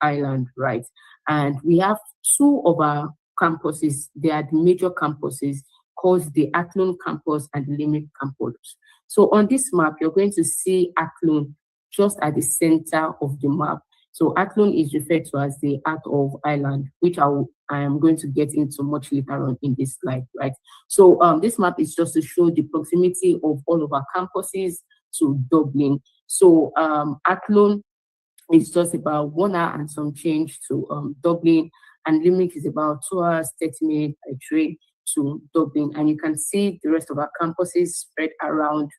Ireland, right? And we have 2 of our campuses. They are the major campuses called the Athlone campus and the Limerick campus. So on this map, you're going to see Athlone just at the center of the map. So Athlone is referred to as the heart of Ireland, which I am going to get into much later on in this slide, right? So this map is just to show the proximity of all of our campuses to Dublin. So Athlone is just about 1 hour and some change to Dublin, and Limerick is about 2 hours, 30 minutes by train to Dublin. And you can see the rest of our campuses spread around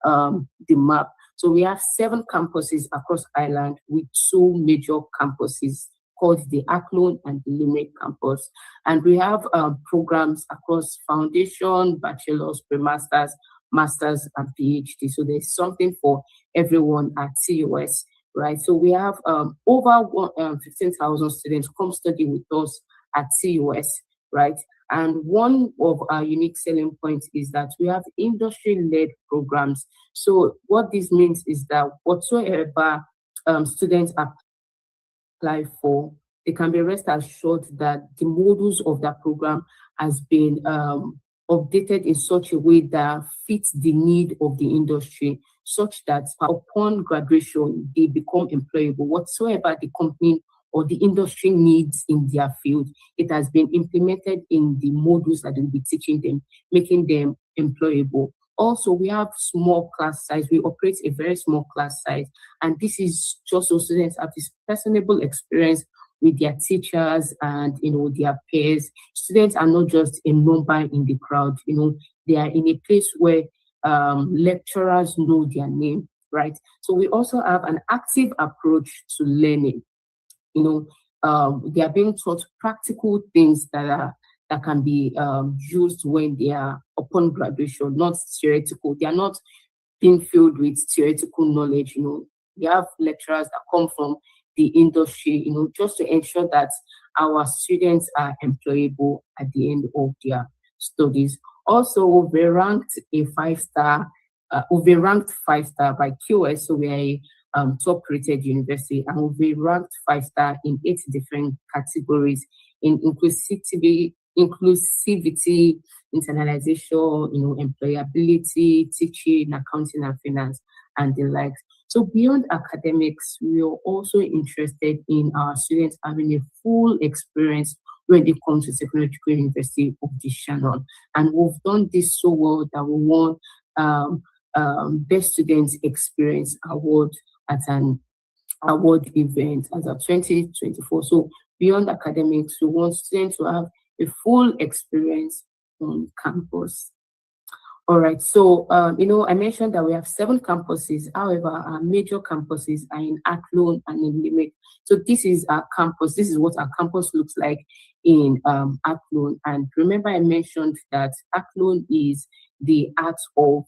the map. So we have 7 campuses across Ireland with 2 major campuses called the Athlone and the Limerick campus. And we have programs across foundation, bachelor's, pre-masters, masters, and PhD. So there's something for everyone at TOS, right? So we have over 15,000 students come study with us at TOS, right? And one of our unique selling points is that we have industry-led programs. So what this means is that whatsoever students apply for, they can be rest assured that the modules of that program has been updated in such a way that fits the need of the industry, such that upon graduation, they become employable. Whatsoever the company or the industry needs in their field, it has been implemented in the modules that will be teaching them, making them employable. Also, we have small class size. We operate a very small class size, and this is just so students have this personable experience with their teachers and their peers. Students are not just a number in the crowd. They are in a place where lecturers know their name, right? So we also have an active approach to learning. They are being taught practical things that can be used when they are upon graduation, not theoretical. They are not being filled with theoretical knowledge. We have lecturers that come from the industry, just to ensure that our students are employable at the end of their studies. Also, we ranked a 5-star. We ranked 5-star by QS, so we are a top-rated university, and we'll be ranked 5-star in 8 different categories in inclusivity, internalization, employability, teaching, accounting, and finance, and the like. So beyond academics, we are also interested in our students having a full experience when they come to Technological University of the Shannon, and we've done this so well that we won Best Students Experience Award at an award event as of 2024. So beyond academics, we want students to have a full experience on campus. All right, so I mentioned that we have 7 campuses. However, our major campuses are in Athlone and in Limerick. So this is our campus. This is what our campus looks like in Athlone. And remember, I mentioned that Athlone is the heart of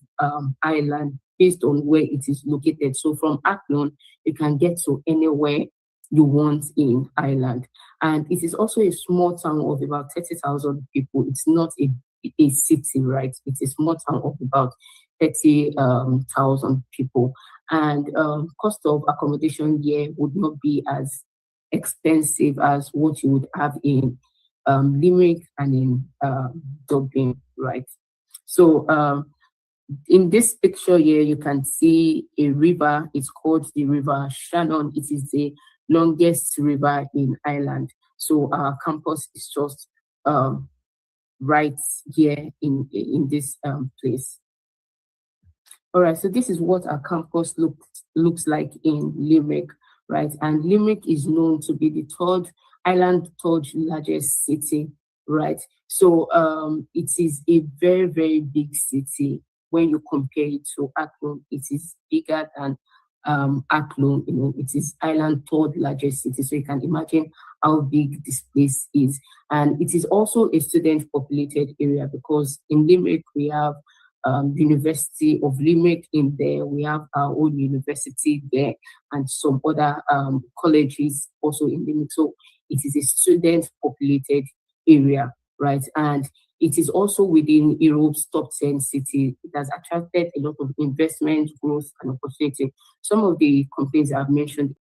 Ireland based on where it is located. So from Athlone, you can get to anywhere you want in Ireland. And it is also a small town of about 30,000 people. It's not a city, right? It's a small town of about 30,000 people. And cost of accommodation here would not be as expensive as what you would have in Limerick and in Dublin, right? So in this picture here, you can see a river. It's called the River Shannon. It is the longest river in Ireland. So our campus is just right here in this place. All right, so this is what our campus looks like in Limerick, right? And Limerick is known to be the Ireland's third largest city, right? So it is a very, very big city. When you compare it to Athlone, it is bigger than Athlone. It is Ireland's third largest city. So you can imagine how big this place is. And it is also a student populated area because in Limerick we have University of Limerick in there. We have our own university there and some other colleges also in Limerick. So it is a student populated area, right? And it is also within Europe's top 10 cities. It has attracted a lot of investment, growth, and opportunity. Some of the companies I've mentioned